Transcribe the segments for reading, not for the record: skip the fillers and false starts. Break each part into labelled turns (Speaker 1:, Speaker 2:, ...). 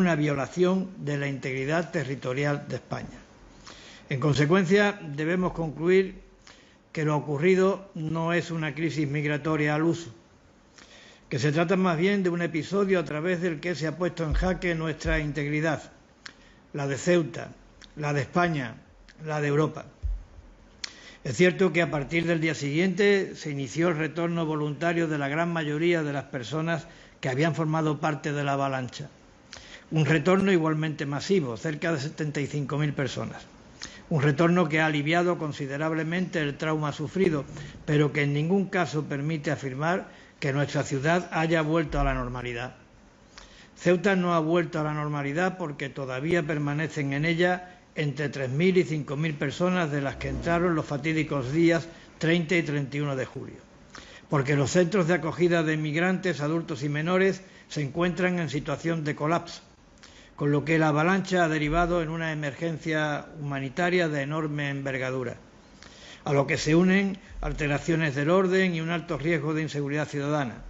Speaker 1: una violación de la integridad territorial de España. En consecuencia, debemos concluir que lo ocurrido no es una crisis migratoria al uso, que se trata más bien de un episodio a través del que se ha puesto en jaque nuestra integridad, la de Ceuta, la de España, la de Europa. Es cierto que a partir del día siguiente se inició el retorno voluntario de la gran mayoría de las personas que habían formado parte de la avalancha. Un retorno igualmente masivo, cerca de 75.000 personas. Un retorno que ha aliviado considerablemente el trauma sufrido, pero que en ningún caso permite afirmar que nuestra ciudad haya vuelto a la normalidad. Ceuta no ha vuelto a la normalidad porque todavía permanecen en ella entre 3.000 y 5.000 personas de las que entraron los fatídicos días 30 y 31 de julio. Porque los centros de acogida de migrantes, adultos y menores se encuentran en situación de colapso, con lo que la avalancha ha derivado en una emergencia humanitaria de enorme envergadura, a lo que se unen alteraciones del orden y un alto riesgo de inseguridad ciudadana,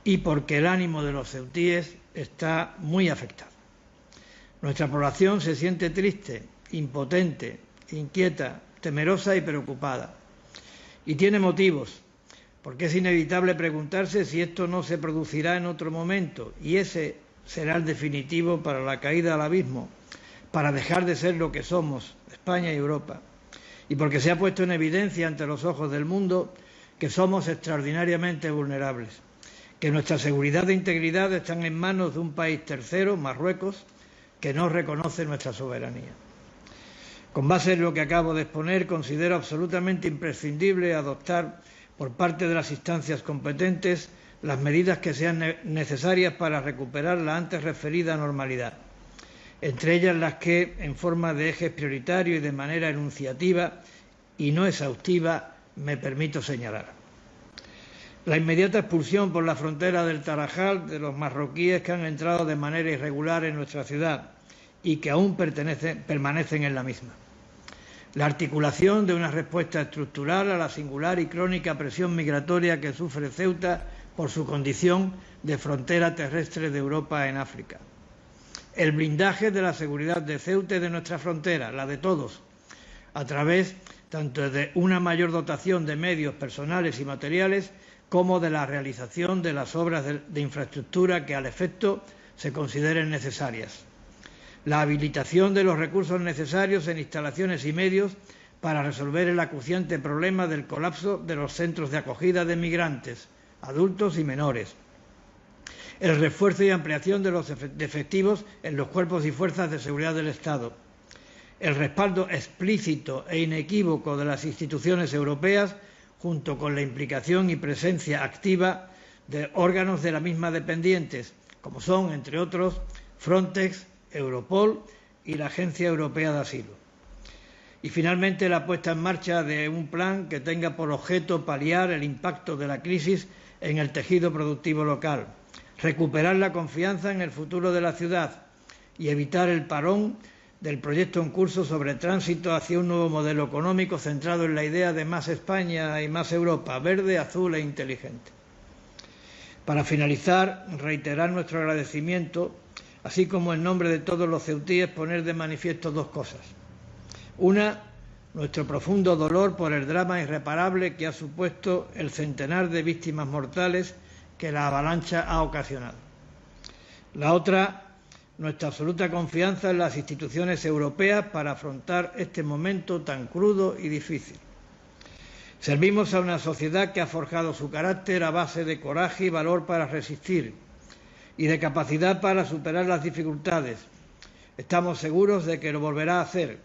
Speaker 1: y porque el ánimo de los ceutíes está muy afectado. Nuestra población se siente triste, impotente, inquieta, temerosa y preocupada. Y tiene motivos, porque es inevitable preguntarse si esto no se producirá en otro momento, y ese será el definitivo para la caída al abismo, para dejar de ser lo que somos, España y Europa. Y porque se ha puesto en evidencia ante los ojos del mundo que somos extraordinariamente vulnerables, que nuestra seguridad e integridad están en manos de un país tercero, Marruecos, que no reconoce nuestra soberanía. Con base en lo que acabo de exponer, considero absolutamente imprescindible adoptar por parte de las instancias competentes las medidas que sean necesarias para recuperar la antes referida normalidad, entre ellas las que, en forma de ejes prioritarios y de manera enunciativa y no exhaustiva, me permito señalar. La inmediata expulsión por la frontera del Tarajal de los marroquíes que han entrado de manera irregular en nuestra ciudad y que aún permanecen en la misma. La articulación de una respuesta estructural a la singular y crónica presión migratoria que sufre Ceuta por su condición de frontera terrestre de Europa en África. El blindaje de la seguridad de Ceuta y de nuestra frontera, la de todos, a través tanto de una mayor dotación de medios personales y materiales como de la realización de las obras de infraestructura que al efecto se consideren necesarias. La habilitación de los recursos necesarios en instalaciones y medios para resolver el acuciante problema del colapso de los centros de acogida de migrantes, adultos y menores. El refuerzo y ampliación de los efectivos en los cuerpos y fuerzas de seguridad del Estado. El respaldo explícito e inequívoco de las instituciones europeas, junto con la implicación y presencia activa de órganos de la misma dependientes, como son, entre otros, Frontex, Europol y la Agencia Europea de Asilo. Y finalmente la puesta en marcha de un plan que tenga por objeto paliar el impacto de la crisis en el tejido productivo local, recuperar la confianza en el futuro de la ciudad y evitar el parón del proyecto en curso sobre tránsito hacia un nuevo modelo económico centrado en la idea de más España y más Europa, verde, azul e inteligente. Para finalizar, reiterar nuestro agradecimiento, así como en nombre de todos los ceutíes poner de manifiesto dos cosas. Una, nuestro profundo dolor por el drama irreparable que ha supuesto el centenar de víctimas mortales que la avalancha ha ocasionado. La otra, nuestra absoluta confianza en las instituciones europeas para afrontar este momento tan crudo y difícil. Servimos a una sociedad que ha forjado su carácter a base de coraje y valor para resistir y de capacidad para superar las dificultades. Estamos seguros de que lo volverá a hacer,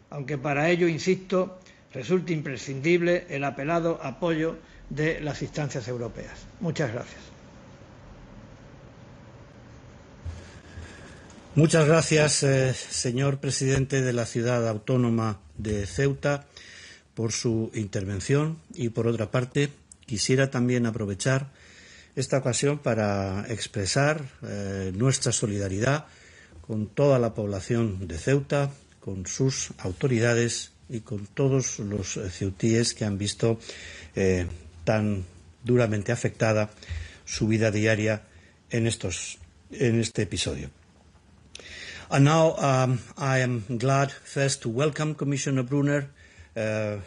Speaker 1: aunque para ello, insisto, resulta imprescindible el apelado apoyo de las instancias europeas. Muchas gracias.
Speaker 2: Muchas gracias, señor presidente de la Ciudad Autónoma de Ceuta, por su intervención y, por otra parte, quisiera también aprovechar esta ocasión para expresar nuestra solidaridad con toda la población de Ceuta, con sus autoridades y con todos los ceutíes que han visto tan duramente afectada su vida diaria en este episodio. And now I am glad first to welcome Commissioner Brunner. It's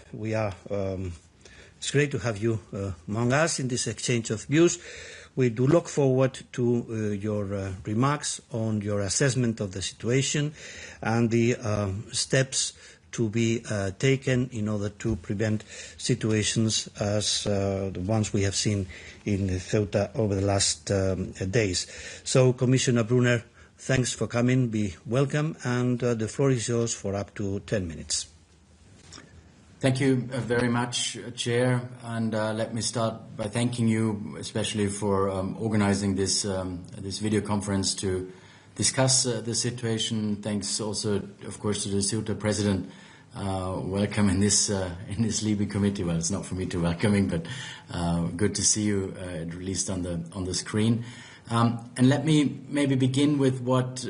Speaker 2: great to have you among us in this exchange of views. We do look forward to your remarks on your assessment of the situation and the steps to be taken in order to prevent situations as the ones we have seen in Ceuta over the last days. So, Commissioner Brunner, thanks for coming. Be welcome, and the floor is yours for up to 10 minutes.
Speaker 3: Thank you very much, Chair, and let me start by thanking you especially for organizing this video conference to discuss the situation. Thanks also, of course, to the Ceuta President. Welcome in this Libe committee. Well, it's not for me to welcome him, but good to see you at least on the screen. And let me maybe begin with what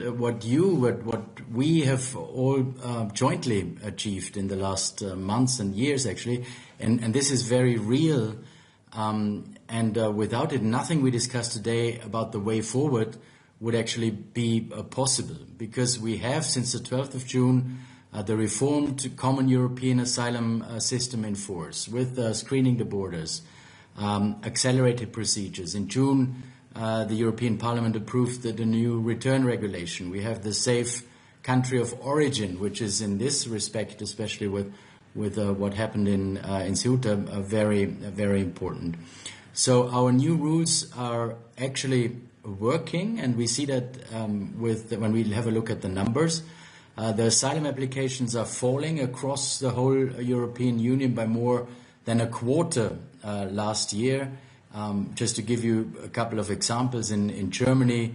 Speaker 3: we have all jointly achieved in the last months and years, actually, and this is very real. And without it, nothing we discuss today about the way forward would actually be possible, because we have, since the 12th of June, the reformed common European asylum system in force, with screening the borders, accelerated procedures. In June, the European Parliament approved the new return regulation. We have the safe country of origin, which is in this respect, especially with what happened in Ceuta, very important. So our new rules are actually working, and we see that when we have a look at the numbers. The asylum applications are falling across the whole European Union by more than a quarter last year. Just to give you a couple of examples, in Germany,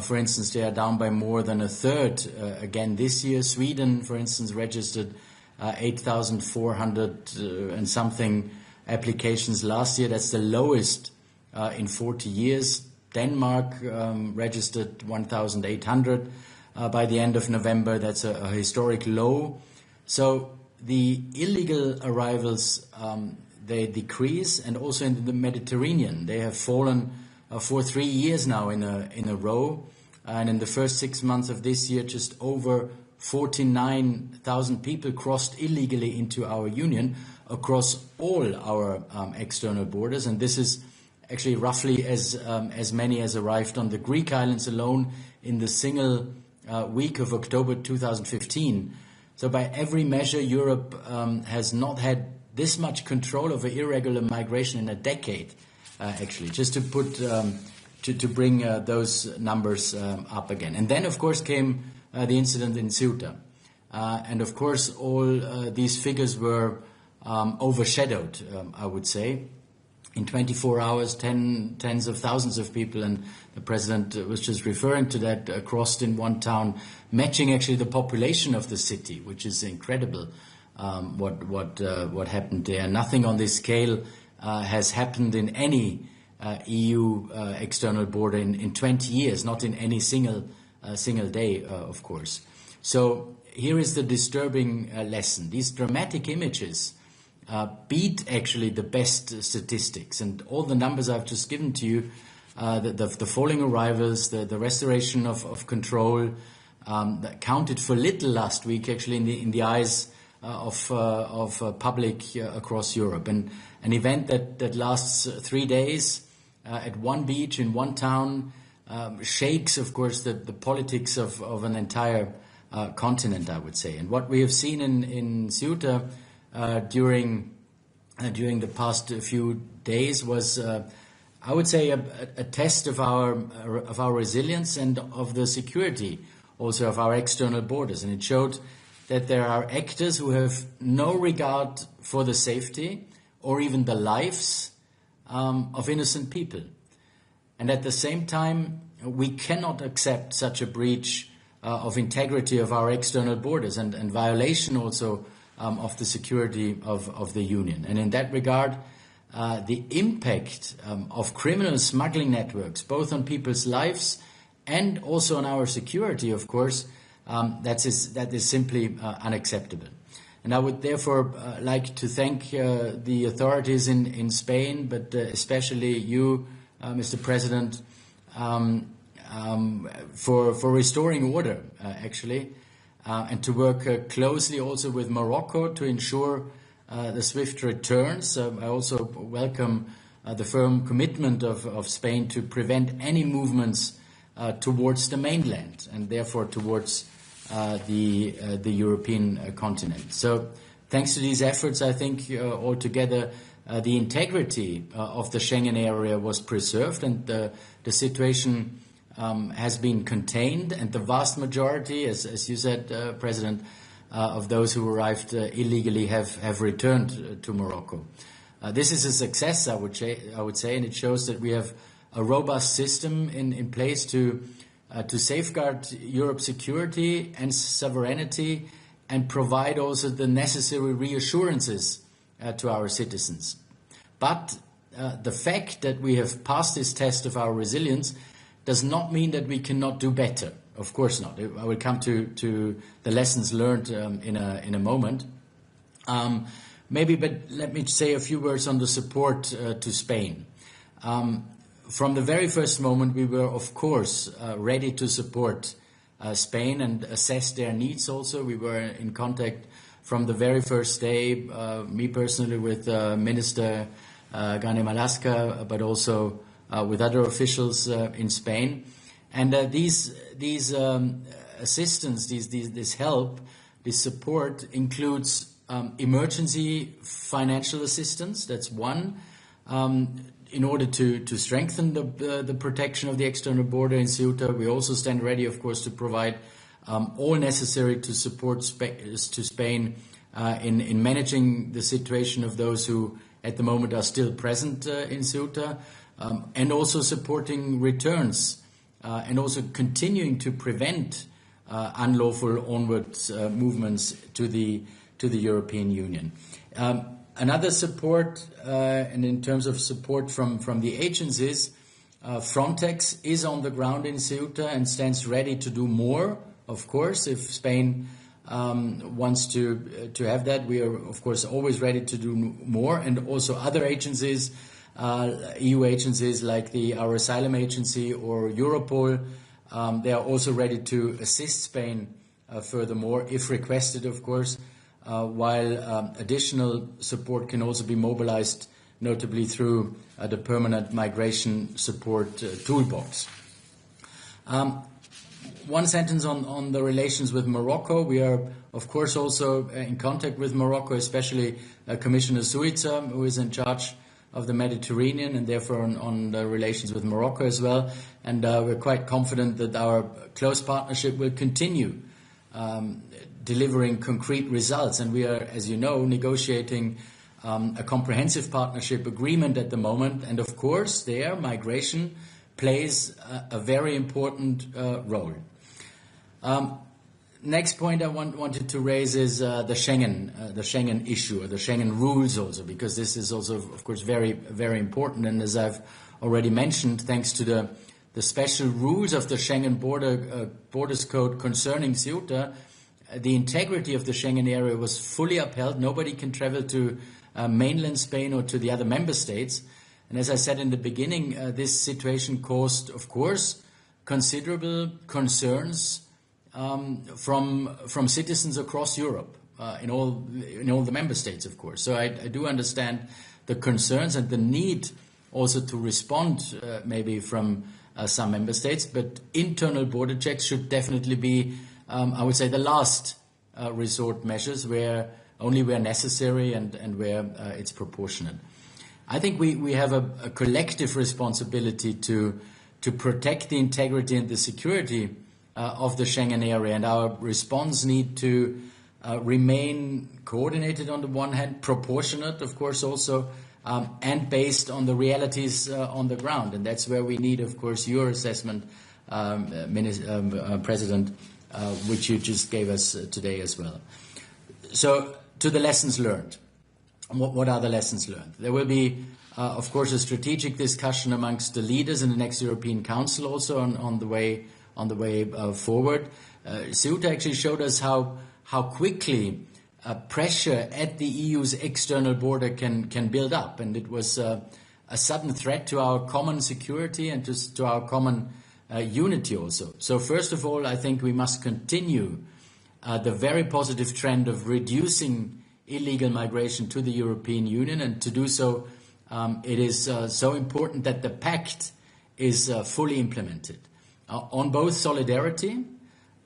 Speaker 3: for instance, they are down by more than a third again this year. Sweden, for instance, registered 8,400 and something applications last year. That's the lowest in 40 years. Denmark registered 1,800 by the end of November. That's a historic low. So the illegal arrivals, they decrease, and also in the Mediterranean, they have fallen for 3 years now in a row. And in the first 6 months of this year, just over 49,000 people crossed illegally into our union across all our external borders, and this is actually roughly as many as arrived on the Greek islands alone in the single week of October 2015. So by every measure, Europe has not had this much control over irregular migration in a decade, actually, just to put to bring those numbers up again. And then, of course, came the incident in Ceuta. And, of course, all these figures were overshadowed, I would say. In 24 hours, tens of thousands of people, and the President was just referring to that, crossed in one town, matching actually the population of the city, which is incredible. What happened there? Nothing on this scale has happened in any EU external border in 20 years, not in any single day, of course. So here is the disturbing lesson. These dramatic images beat actually the best statistics, and all the numbers I've just given to you, the falling arrivals, the restoration of control, that counted for little last week actually in the eyes of public across Europe. And an event that lasts 3 days at one beach in one town shakes, of course, the politics of an entire continent, I would say. And what we have seen in Ceuta during the past few days was, I would say, a test of our resilience and of the security also of our external borders. And it showed that there are actors who have no regard for the safety or even the lives of innocent people. And at the same time, we cannot accept such a breach of integrity of our external borders and violation also of the security of the Union. And in that regard, the impact of criminal smuggling networks, both on people's lives and also on our security, of course, that is simply unacceptable. And I would therefore like to thank the authorities in Spain, but especially you, Mr. President, for restoring order, actually, and to work closely also with Morocco to ensure the swift returns. I also welcome the firm commitment of Spain to prevent any movements towards the mainland and therefore towards the European continent. So thanks to these efforts, I think altogether the integrity of the Schengen area was preserved, and the situation has been contained, and the vast majority, as you said, President, of those who arrived illegally have returned to Morocco. This is a success, I would say, and it shows that we have a robust system in place to safeguard Europe's security and sovereignty, and provide also the necessary reassurances to our citizens. But the fact that we have passed this test of our resilience does not mean that we cannot do better. Of course not. I will come to the lessons learned in a moment. But let me say a few words on the support to Spain. From the very first moment, we were, of course, ready to support Spain and assess their needs also. We were in contact from the very first day, me personally with Minister Gane Malaska, but also with other officials in Spain. And these assistance, this help, this support includes emergency financial assistance. That's one. In order to strengthen the protection of the external border in Ceuta, we also stand ready, of course, to provide all necessary to support to Spain in managing the situation of those who at the moment are still present in Ceuta, and also supporting returns, and also continuing to prevent unlawful onward movements to the European Union. Another support, and in terms of support from the agencies, Frontex is on the ground in Ceuta and stands ready to do more. Of course, if Spain wants to have that, we are of course always ready to do more, and also other agencies, EU agencies like our asylum agency or Europol, they are also ready to assist Spain furthermore, if requested, of course. While additional support can also be mobilized, notably through the permanent migration support toolbox. One sentence on the relations with Morocco. We are, of course, also in contact with Morocco, especially Commissioner Ceuta, who is in charge of the Mediterranean, and therefore on the relations with Morocco as well. And we're quite confident that our close partnership will continue delivering concrete results. And we are, as you know, negotiating a comprehensive partnership agreement at the moment. And of course, there, migration plays a very important role. Next point I wanted to raise is the Schengen issue, or the Schengen rules also, because this is also, of course, very, very important. And as I've already mentioned, thanks to the special rules of the Schengen Borders Code concerning Ceuta, the integrity of the Schengen area was fully upheld. Nobody can travel to mainland Spain or to the other member states. And as I said in the beginning, this situation caused, of course, considerable concerns from citizens across Europe, in all the member states, of course. So I do understand the concerns and the need also to respond maybe from some member states, but internal border checks should definitely be, I would say, the last resort measures, where necessary and where it's proportionate. I think we have a collective responsibility to protect the integrity and the security of the Schengen area, and our response need to remain coordinated on the one hand, proportionate, of course, also, and based on the realities on the ground. And that's where we need, of course, your assessment, President, which you just gave us today as well. So, to the lessons learned. What are the lessons learned? There will be, of course, a strategic discussion amongst the leaders in the next European Council also on the way forward. Ceuta actually showed us how quickly pressure at the EU's external border can build up, and it was a sudden threat to our common security and to our common unity also. So first of all, I think we must continue the very positive trend of reducing illegal migration to the European Union, and to do so, it is so important that the pact is fully implemented on both solidarity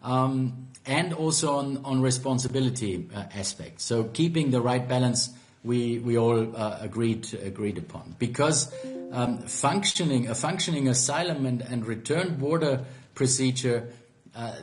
Speaker 3: and also on responsibility aspects. So keeping the right balance, we all agreed upon, because a functioning asylum and return border procedure,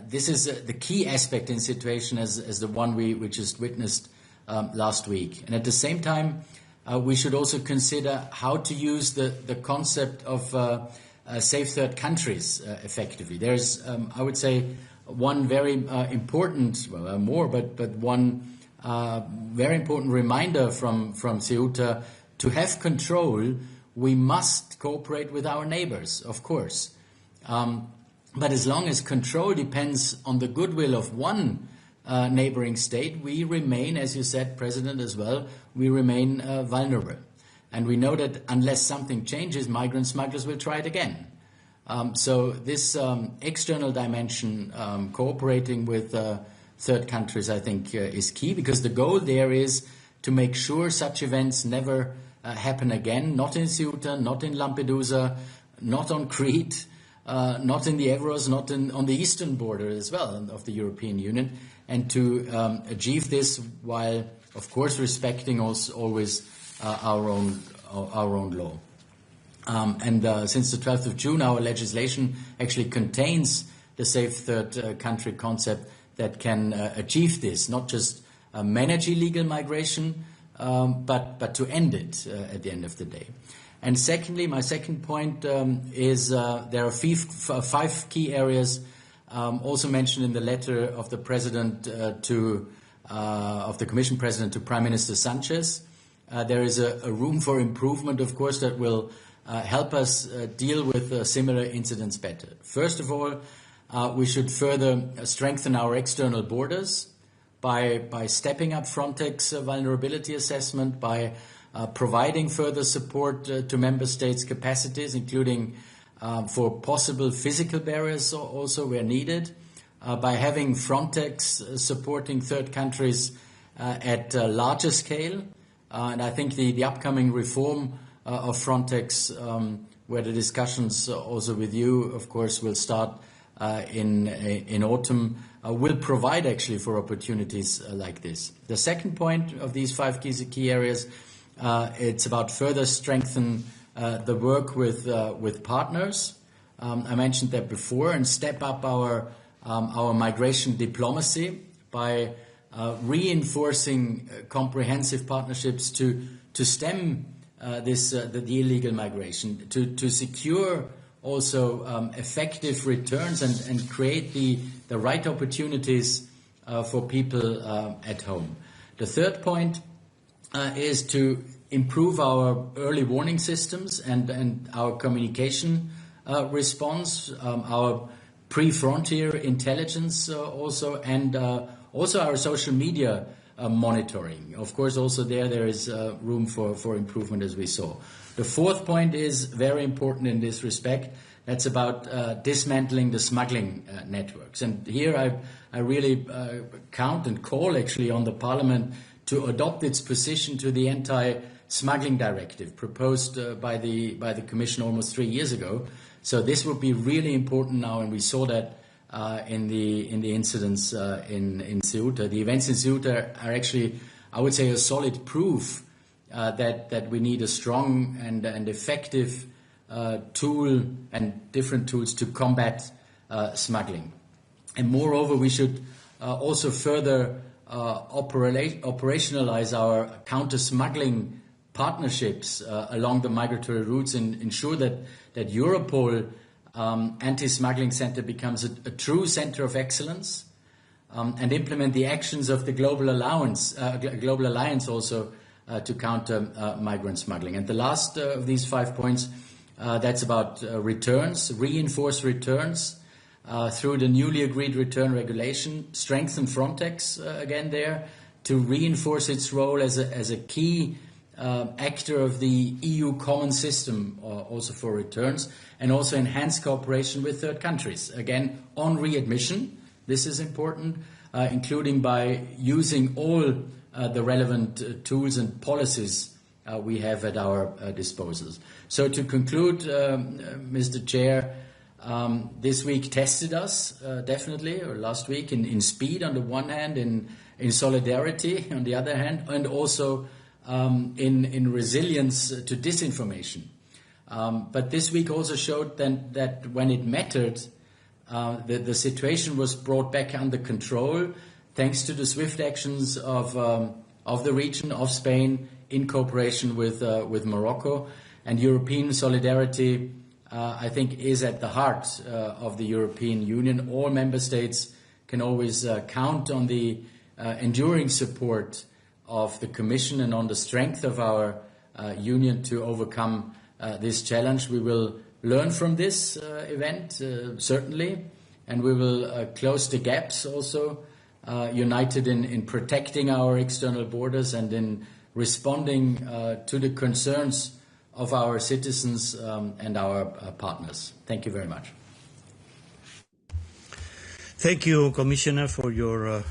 Speaker 3: this is the key aspect in situation as the one we just witnessed last week. And at the same time, we should also consider how to use the concept of safe third countries effectively. There's, I would say, one very important, well, more, but one very important reminder from Ceuta: to have control, we must cooperate with our neighbors, of course. But as long as control depends on the goodwill of one neighboring state, we remain, as you said, President, as well, we remain vulnerable. And we know that unless something changes, migrant smugglers will try it again. So this external dimension, cooperating with third countries, I think is key, because the goal there is to make sure such events never happen again, not in Ceuta, not in Lampedusa, not on Crete, not in the Evros, not on the eastern border as well of the European Union, and to achieve this while, of course, respecting also always our own law. And since the 12th of June, our legislation actually contains the safe third country concept that can achieve this, not just manage illegal migration, but to end it at the end of the day. And secondly, my second point is there are five key areas also mentioned in the letter of the President of the Commission President to Prime Minister Sanchez. There is a room for improvement, of course, that will help us deal with similar incidents better. First of all, we should further strengthen our external borders by stepping up Frontex vulnerability assessment, by providing further support to member states' capacities, including for possible physical barriers also where needed, by having Frontex supporting third countries at a larger scale. And I think the upcoming reform of Frontex, where the discussions also with you, of course, will start in autumn, will provide actually for opportunities like this. The second point of these five key areas, it's about further strengthen the work with partners. I mentioned that before, and step up our migration diplomacy by reinforcing comprehensive partnerships to stem the illegal migration, to secure also effective returns and create the right opportunities for people at home. The third point is to improve our early warning systems and our communication response, our pre-frontier intelligence also, and also our social media monitoring. Of course, also there is room for improvement, as we saw. The fourth point is very important in this respect. That's about dismantling the smuggling networks. And here I really count and call actually on the Parliament to adopt its position to the anti-smuggling directive proposed by the Commission almost 3 years ago. So this would be really important now, and we saw that in the incidents in Ceuta. The events in Ceuta are actually, I would say, a solid proof that we need a strong and effective tool and different tools to combat smuggling. And moreover, we should also further operationalize our counter-smuggling partnerships along the migratory routes and ensure that Europol anti-smuggling center becomes a true center of excellence, and implement the actions of the global alliance also to counter migrant smuggling. And the last of these 5 points, that's about returns, reinforce returns through the newly agreed return regulation, strengthen Frontex again there to reinforce its role as a key actor of the EU common system also for returns, and also enhance cooperation with third countries. Again, on readmission, this is important, including by using all the relevant tools and policies we have at our disposal. So to conclude, Mr. Chair, this week tested us, definitely, or last week, in speed on the one hand, in solidarity on the other hand, and also in resilience to disinformation. But this week also showed then that when it mattered, the situation was brought back under control thanks to the swift actions of the region, of Spain, in cooperation with Morocco. And European solidarity, I think, is at the heart of the European Union. All member states can always count on the enduring support of the Commission and on the strength of our union to overcome this challenge. We will learn from this event, certainly, and we will close the gaps also, united in protecting our external borders and in responding to the concerns of our citizens and our partners. Thank you very much.
Speaker 2: Thank you, Commissioner, for your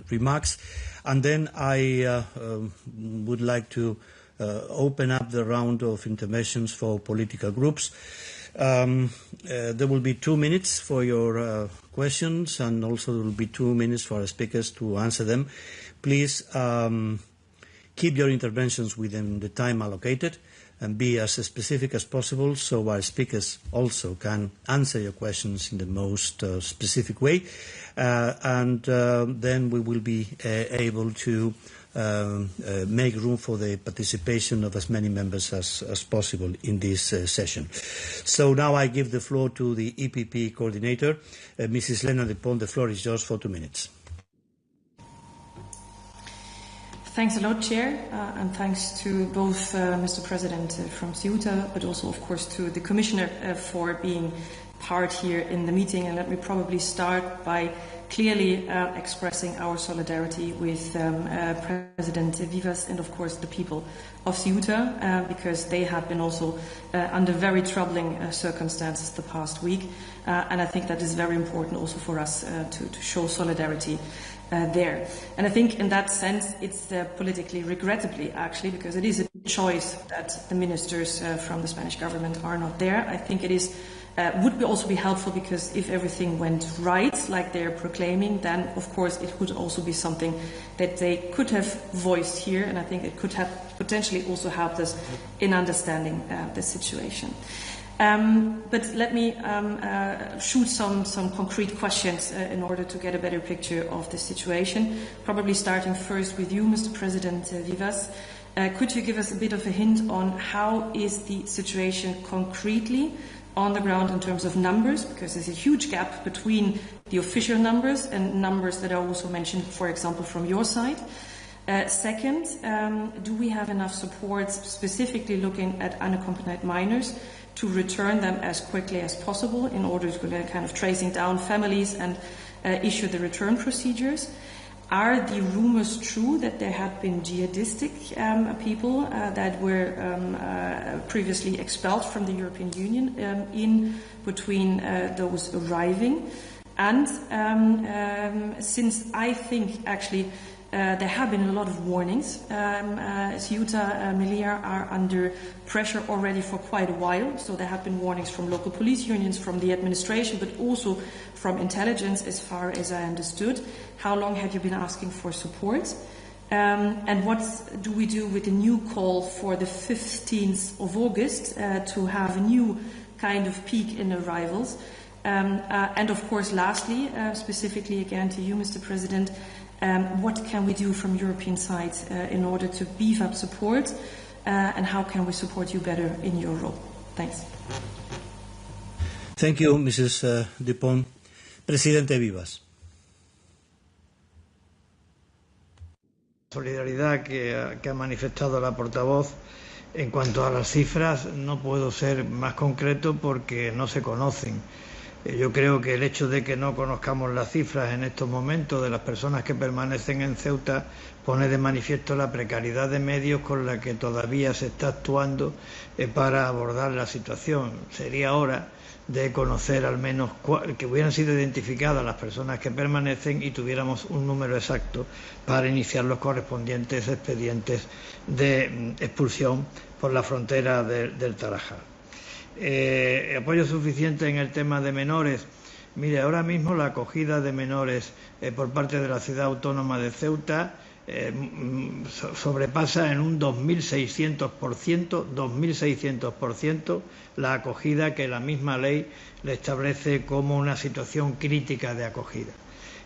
Speaker 2: remarks. And then I would like to open up the round of interventions for political groups. There will be 2 minutes for your questions, and also there will be 2 minutes for our speakers to answer them. Please keep your interventions within the time allocated and be as specific as possible so our speakers also can answer your questions in the most specific way. And then we will be able to make room for the participation of as many members as possible in this session. So now I give the floor to the EPP coordinator, Mrs. Lena de Pont. The floor is yours for 2 minutes.
Speaker 4: Thanks a lot, Chair, and thanks to both Mr. President from Ceuta, but also, of course, to the Commissioner for being part here in the meeting. And let me probably start by clearly expressing our solidarity with President Vivas and, of course, the people of Ceuta, because they have been also under very troubling circumstances the past week. And I think that is very important also for us to show solidarity there. And I think in that sense it's politically regrettably, actually, because it is a choice that the ministers from the Spanish government are not there. I think it is would also be helpful, because if everything went right, like they're proclaiming, then of course it could also be something that they could have voiced here, and I think it could have potentially also helped us in understanding the situation. But let me shoot some concrete questions in order to get a better picture of the situation. Probably starting first with you, Mr. President Vivas. Could you give us a bit of a hint on how is the situation concretely on the ground in terms of numbers? Because there's a huge gap between the official numbers and numbers that are also mentioned, for example, from your side. Second, do we have enough support specifically looking at unaccompanied minors to return them as quickly as possible in order to kind of tracing down families and issue the return procedures? Are the rumors true that there had been jihadistic people that were previously expelled from the European Union in between those arriving? And since I think actually there have been a lot of warnings. Ceuta, Melilla are under pressure already for quite a while. So there have been warnings from local police unions, from the administration, but also from intelligence, as far as I understood. How long have you been asking for support? And what do we do with the new call for the 15th of August to have a new kind of peak in arrivals? And of course, lastly, specifically again to you, Mr. President, what can we do from European side in order to beef up support, and how can we support you better in your role? Thanks.
Speaker 2: Thank you, Mrs. de Pont. Presidente Vivas.
Speaker 1: Solidaridad que ha manifestado la portavoz. En cuanto a las cifras, no puedo ser más concreto porque no se conocen. Yo creo que el hecho de que no conozcamos las cifras en estos momentos de las personas que permanecen en Ceuta pone de manifiesto la precariedad de medios con la que todavía se está actuando para abordar la situación. Sería hora de conocer al menos que hubieran sido identificadas las personas que permanecen y tuviéramos un número exacto para iniciar los correspondientes expedientes de expulsión por la frontera del Tarajal. Apoyo suficiente en el tema de menores. Mire, ahora mismo la acogida de menores por parte de la ciudad autónoma de Ceuta sobrepasa en un 2.600% la acogida que la misma ley le establece como una situación crítica de acogida.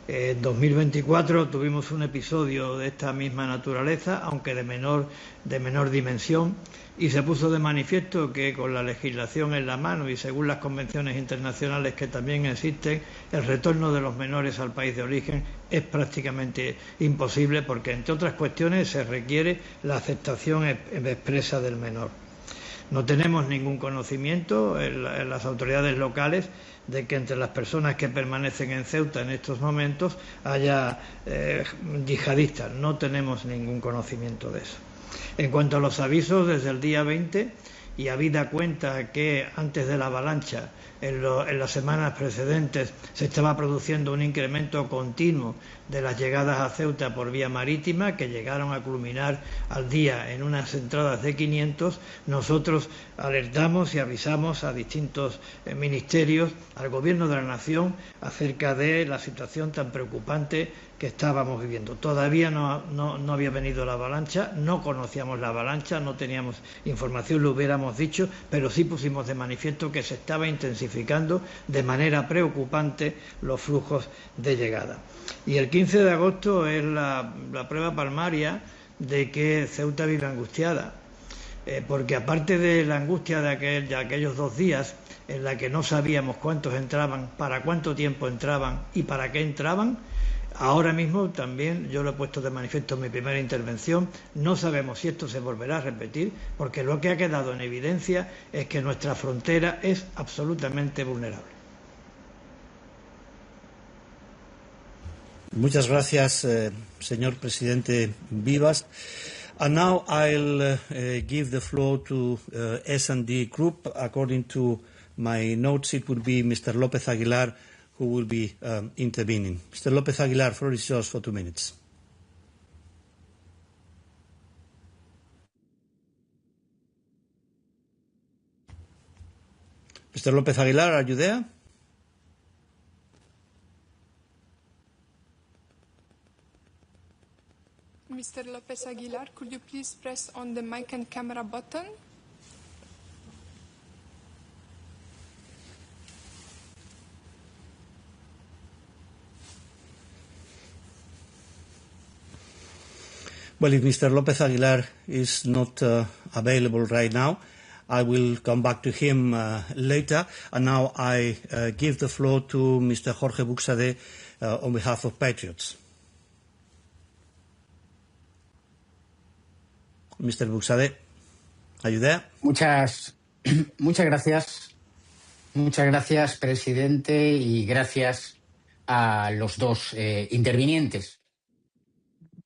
Speaker 1: En 2024 tuvimos un episodio de esta misma naturaleza, aunque de menor dimensión, y se puso de manifiesto que con la legislación en la mano y según las convenciones internacionales que también existen, el retorno de los menores al país de origen es prácticamente imposible porque, entre otras cuestiones, se requiere la aceptación expresa del menor. No tenemos ningún conocimiento en las autoridades locales de que entre las personas que permanecen en Ceuta en estos momentos haya yihadistas. No tenemos ningún conocimiento de eso. En cuanto a los avisos, desde el día 20, y habida cuenta que antes de la avalancha, en las semanas precedentes, se estaba produciendo un incremento continuo de las llegadas a Ceuta por vía marítima, que llegaron a culminar al día en unas entradas de 500, nosotros alertamos y avisamos a distintos ministerios, al Gobierno de la Nación, acerca de la situación tan preocupante que estábamos viviendo. Todavía no había venido la avalancha, no conocíamos la avalancha, no teníamos información, lo hubiéramos dicho, pero sí pusimos de manifiesto que se estaba intensificando de manera preocupante los flujos de llegada. Y el 15 de agosto es la prueba palmaria de que Ceuta vive angustiada, porque aparte de la angustia de aquellos 2 días en la que no sabíamos cuántos entraban, para cuánto tiempo entraban y para qué entraban, ahora mismo también, yo lo he puesto de manifiesto en mi primera intervención, no sabemos si esto se volverá a repetir, porque lo que ha quedado en evidencia es que nuestra frontera es absolutamente vulnerable.
Speaker 2: Muchas gracias, señor presidente Vivas. And now I'll give the floor to S&D Group. According to my notes, it will be Mr. López Aguilar who will be intervening. Mr. López Aguilar, floor is yours for 2 minutes. Mr. López Aguilar, are you there?
Speaker 5: Mr. López Aguilar, could you please press on the mic and camera button?
Speaker 2: Well, if Mr. López Aguilar is not available right now, I will come back to him later. And now I give the floor to Mr. Jorge Buxadé on behalf of Patriots. Mr. Buxadé, are you there?
Speaker 6: Muchas gracias. Muchas gracias, presidente, y gracias a los dos intervinientes.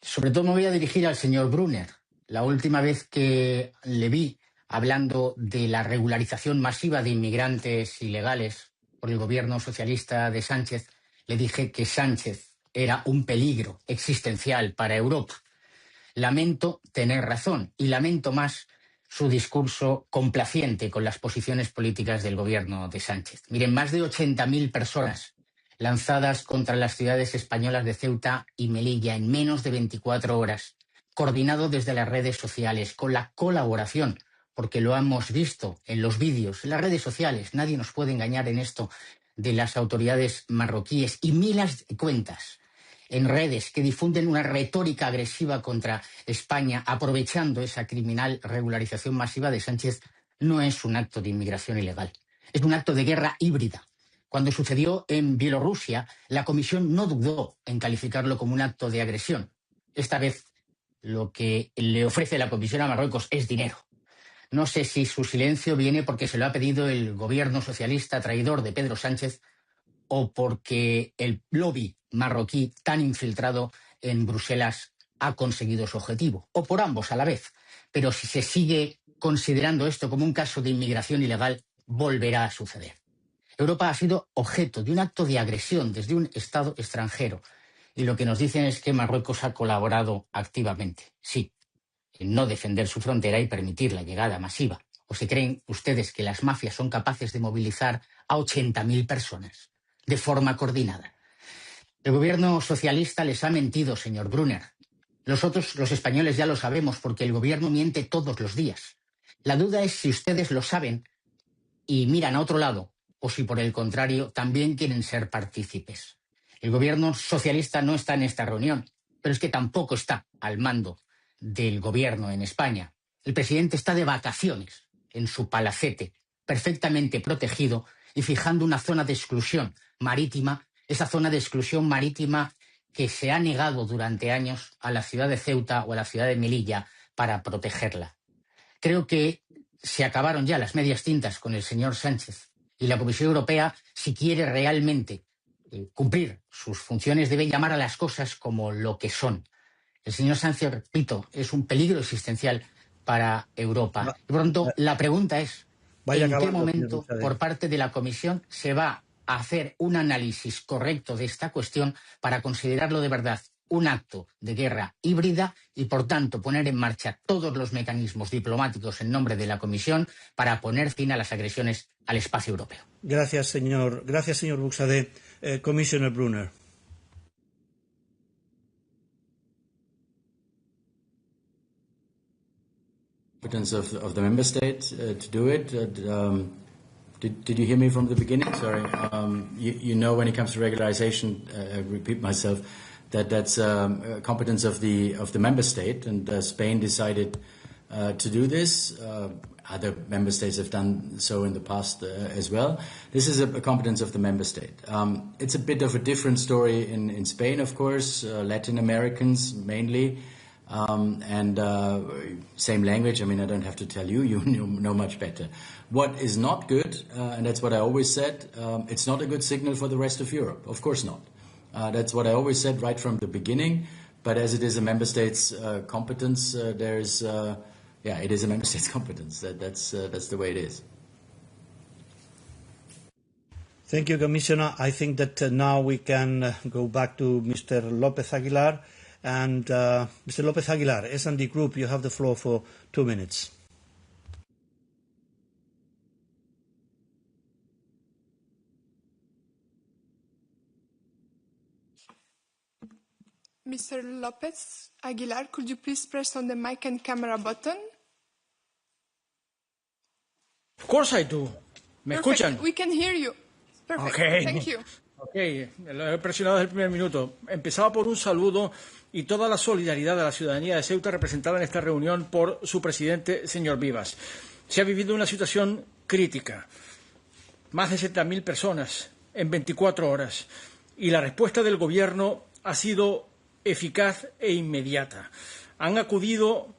Speaker 6: Sobre todo me voy a dirigir al señor Brunner. La última vez que le vi hablando de la regularización masiva de inmigrantes ilegales por el gobierno socialista de Sánchez, le dije que Sánchez era un peligro existencial para Europa. Lamento tener razón y lamento más su discurso complaciente con las posiciones políticas del gobierno de Sánchez. Miren, más de 80.000 personas lanzadas contra las ciudades españolas de Ceuta y Melilla en menos de 24 horas, coordinado desde las redes sociales, con la colaboración, porque lo hemos visto en los vídeos, en las redes sociales, nadie nos puede engañar en esto, de las autoridades marroquíes y miles de cuentas en redes que difunden una retórica agresiva contra España, aprovechando esa criminal regularización masiva de Sánchez, no es un acto de inmigración ilegal. Es un acto de guerra híbrida. Cuando sucedió en Bielorrusia, la Comisión no dudó en calificarlo como un acto de agresión. Esta vez lo que le ofrece la Comisión a Marruecos es dinero. No sé si su silencio viene porque se lo ha pedido el gobierno socialista traidor de Pedro Sánchez o porque el lobby marroquí tan infiltrado en Bruselas ha conseguido su objetivo, o por ambos a la vez. Pero si se sigue considerando esto como un caso de inmigración ilegal, volverá a suceder. Europa ha sido objeto de un acto de agresión desde un Estado extranjero, y lo que nos dicen es que Marruecos ha colaborado activamente, sí, en no defender su frontera y permitir la llegada masiva. ¿O se creen ustedes que las mafias son capaces de movilizar a 80.000 personas de forma coordinada? El gobierno socialista les ha mentido, señor Brunner. Nosotros, los españoles, ya lo sabemos porque el gobierno miente todos los días. La duda es si ustedes lo saben y miran a otro lado, o si por el contrario también quieren ser partícipes. El gobierno socialista no está en esta reunión, pero es que tampoco está al mando del gobierno en España. El presidente está de vacaciones en su palacete, perfectamente protegido y fijando una zona de exclusión marítima, esa zona de exclusión marítima que se ha negado durante años a la ciudad de Ceuta o a la ciudad de Melilla para protegerla. Creo que se acabaron ya las medias tintas con el señor Sánchez y la Comisión Europea, si quiere realmente cumplir sus funciones, debe llamar a las cosas como lo que son. El señor Sánchez, repito, es un peligro existencial para Europa. Y por lo tanto, la pregunta es, ¿en qué momento por parte de la Comisión se va a hacer un análisis correcto de esta cuestión para considerarlo de verdad un acto de guerra híbrida y, por tanto, poner en marcha todos los mecanismos diplomáticos en nombre de la Comisión para poner fin a las agresiones al espacio europeo?
Speaker 2: Gracias, señor Buxadé. Commissioner Brunner.
Speaker 3: Competence of the member state to do it. Did you hear me from the beginning? Sorry. You know, when it comes to regularization, I repeat myself, that's competence of the member state, and Spain decided to do this. Other member states have done so in the past as well. This is a competence of the member state. It's a bit of a different story in Spain, of course. Latin Americans mainly. And same language. I mean, I don't have to tell you. You know much better. What is not good, and that's what I always said, it's not a good signal for the rest of Europe. Of course not. That's what I always said right from the beginning. But as it is a member state's competence, it is a member state's competence. That's the way it is.
Speaker 2: Thank you, Commissioner. I think that now we can go back to Mr. López Aguilar. And Mr. López Aguilar, S&D Group, you have the floor for 2 minutes.
Speaker 5: Mr. López Aguilar, could you please press on the mic and camera button?
Speaker 7: Of course I do. ¿Me escuchan?
Speaker 5: We can hear you. Perfect.
Speaker 7: Okay.
Speaker 5: Thank you.
Speaker 7: Ok, lo he presionado desde el primer minuto. Empezaba por un saludo y toda la solidaridad de la ciudadanía de Ceuta representada en esta reunión por su presidente, señor Vivas. Se ha vivido una situación crítica. Más de 70.000 personas en 24 horas. Y la respuesta del gobierno ha sido eficaz e inmediata. Han acudido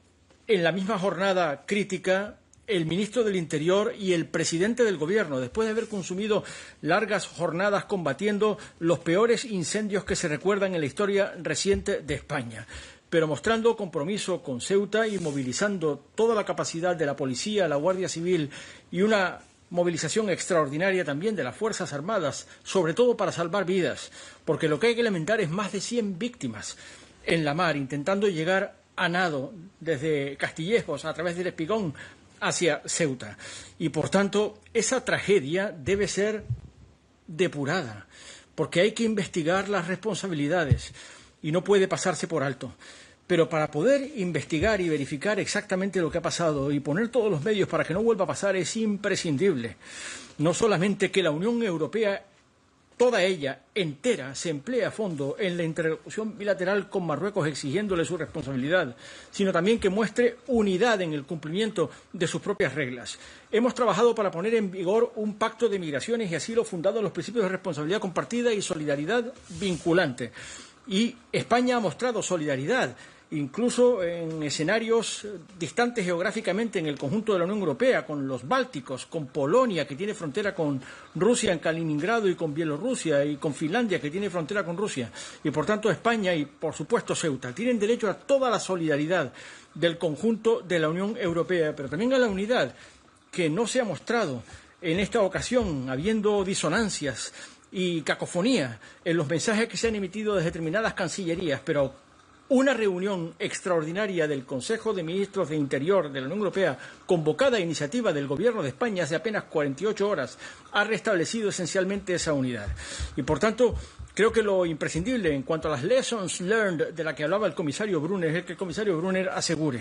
Speaker 7: en la misma jornada crítica el ministro del Interior y el presidente del Gobierno, después de haber consumido largas jornadas combatiendo los peores incendios que se recuerdan en la historia reciente de España, pero mostrando compromiso con Ceuta y movilizando toda la capacidad de la policía, la Guardia Civil y una movilización extraordinaria también de las Fuerzas Armadas, sobre todo para salvar vidas, porque lo que hay que lamentar es más de 100 víctimas en la mar, intentando llegar a nado desde Castillejos a través del Espigón hacia Ceuta. Y, por tanto, esa tragedia debe ser depurada, porque hay que investigar las responsabilidades y no puede pasarse por alto. Pero para poder investigar y verificar exactamente lo que ha pasado y poner todos los medios para que no vuelva a pasar es imprescindible no solamente que la Unión Europea, toda ella entera, se emplee a fondo en la interlocución bilateral con Marruecos exigiéndole su responsabilidad, sino también que muestre unidad en el cumplimiento de sus propias reglas. Hemos trabajado para poner en vigor un pacto de migraciones y asilo fundado en los principios de responsabilidad compartida y solidaridad vinculante. Y España ha mostrado solidaridad incluso en escenarios distantes geográficamente en el conjunto de la Unión Europea, con los Bálticos, con Polonia, que tiene frontera con Rusia en Kaliningrado y con Bielorrusia, y con Finlandia, que tiene frontera con Rusia, y por tanto España y por supuesto Ceuta. Tienen derecho a toda la solidaridad del conjunto de la Unión Europea, pero también a la unidad que no se ha mostrado en esta ocasión, habiendo disonancias y cacofonía en los mensajes que se han emitido desde determinadas cancillerías, pero una reunión extraordinaria del Consejo de Ministros de Interior de la Unión Europea, convocada a iniciativa del Gobierno de España hace apenas 48 horas, ha restablecido esencialmente esa unidad. Y, por tanto, creo que lo imprescindible en cuanto a las lessons learned de la que hablaba el comisario Brunner es que el comisario Brunner asegure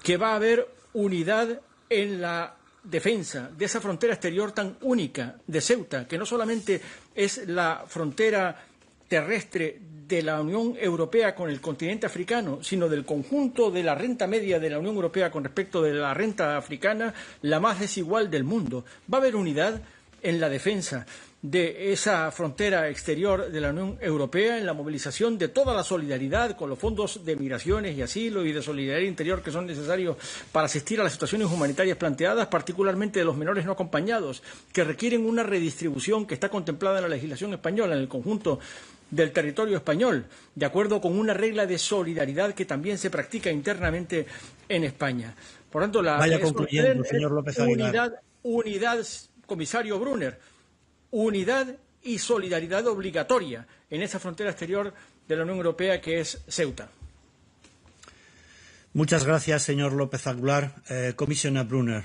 Speaker 7: que va a haber unidad en la defensa de esa frontera exterior tan única de Ceuta, que no solamente es la frontera terrestre de la Unión Europea con el continente africano, sino del conjunto de la renta media de la Unión Europea con respecto de la renta africana, la más desigual del mundo. Va a haber unidad en la defensa de esa frontera exterior de la Unión Europea, en la movilización de toda la solidaridad con los fondos de migraciones y asilo y de solidaridad interior que son necesarios para asistir a las situaciones humanitarias planteadas, particularmente de los menores no acompañados, que requieren una redistribución que está contemplada en la legislación española, en el conjunto del territorio español, de acuerdo con una regla de solidaridad que también se practica internamente en España. Por tanto,
Speaker 2: Vaya concluyendo, señor López Aguilar.
Speaker 7: Unidad, comisario Brunner, unidad y solidaridad obligatoria en esa frontera exterior de la Unión Europea que es Ceuta.
Speaker 2: Muchas gracias, señor López Aguilar. Commissioner Brunner.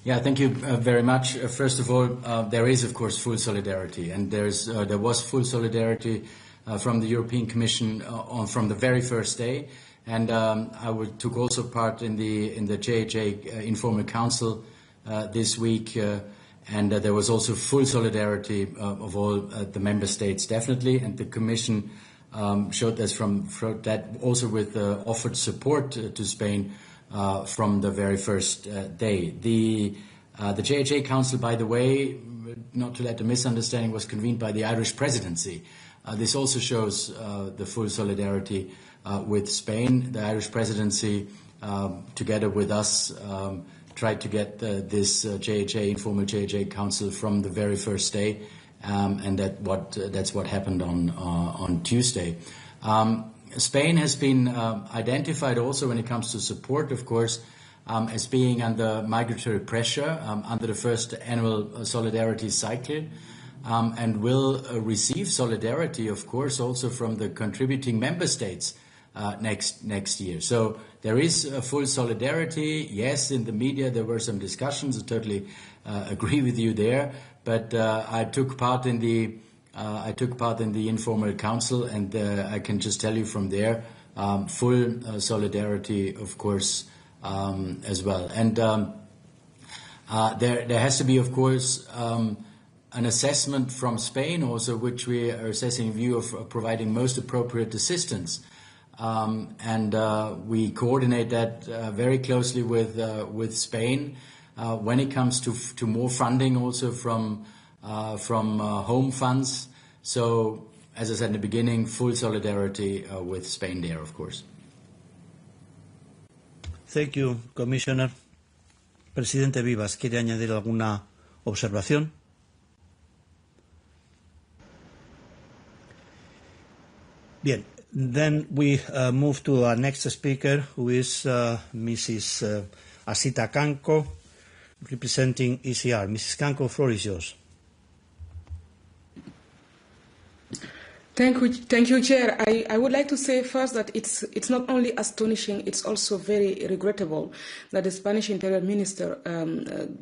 Speaker 3: Yeah, thank you very much. First of all, there is, of course, full solidarity, and there was full solidarity from the European Commission from the very first day, and took also part in the JHA Informal Council this week, and there was also full solidarity of all the member states, definitely, and the Commission showed us from that also with offered support to Spain from the very first day. The JHA Council, by the way, not to let a misunderstanding, was convened by the Irish Presidency. This also shows the full solidarity with Spain. The Irish Presidency, together with us, tried to get this informal JHA Council from the very first day, and that's what happened on Tuesday. Spain has been identified also when it comes to support, of course, as being under migratory pressure under the first annual solidarity cycle, and will receive solidarity, of course, also from the contributing member states next year. So there is full solidarity. Yes, in the media there were some discussions. I totally agree with you there. But I took part in the informal council, and I can just tell you from there, full solidarity, of course, as well. And there has to be, of course, an assessment from Spain also, which we are assessing in view of providing most appropriate assistance. And we coordinate that very closely with Spain when it comes to more funding also from home funds. So, as I said in the beginning, full solidarity with Spain there, of course.
Speaker 2: Thank you, Commissioner. Presidente Vivas, ¿quiere añadir alguna observación? Bien, then we move to our next speaker, who is Mrs. Asita Kanko, representing ECR. Mrs. Kanko, the floor is yours.
Speaker 8: Thank you, Chair. I would like to say first that it's not only astonishing, it's also very regrettable that the Spanish Interior Minister,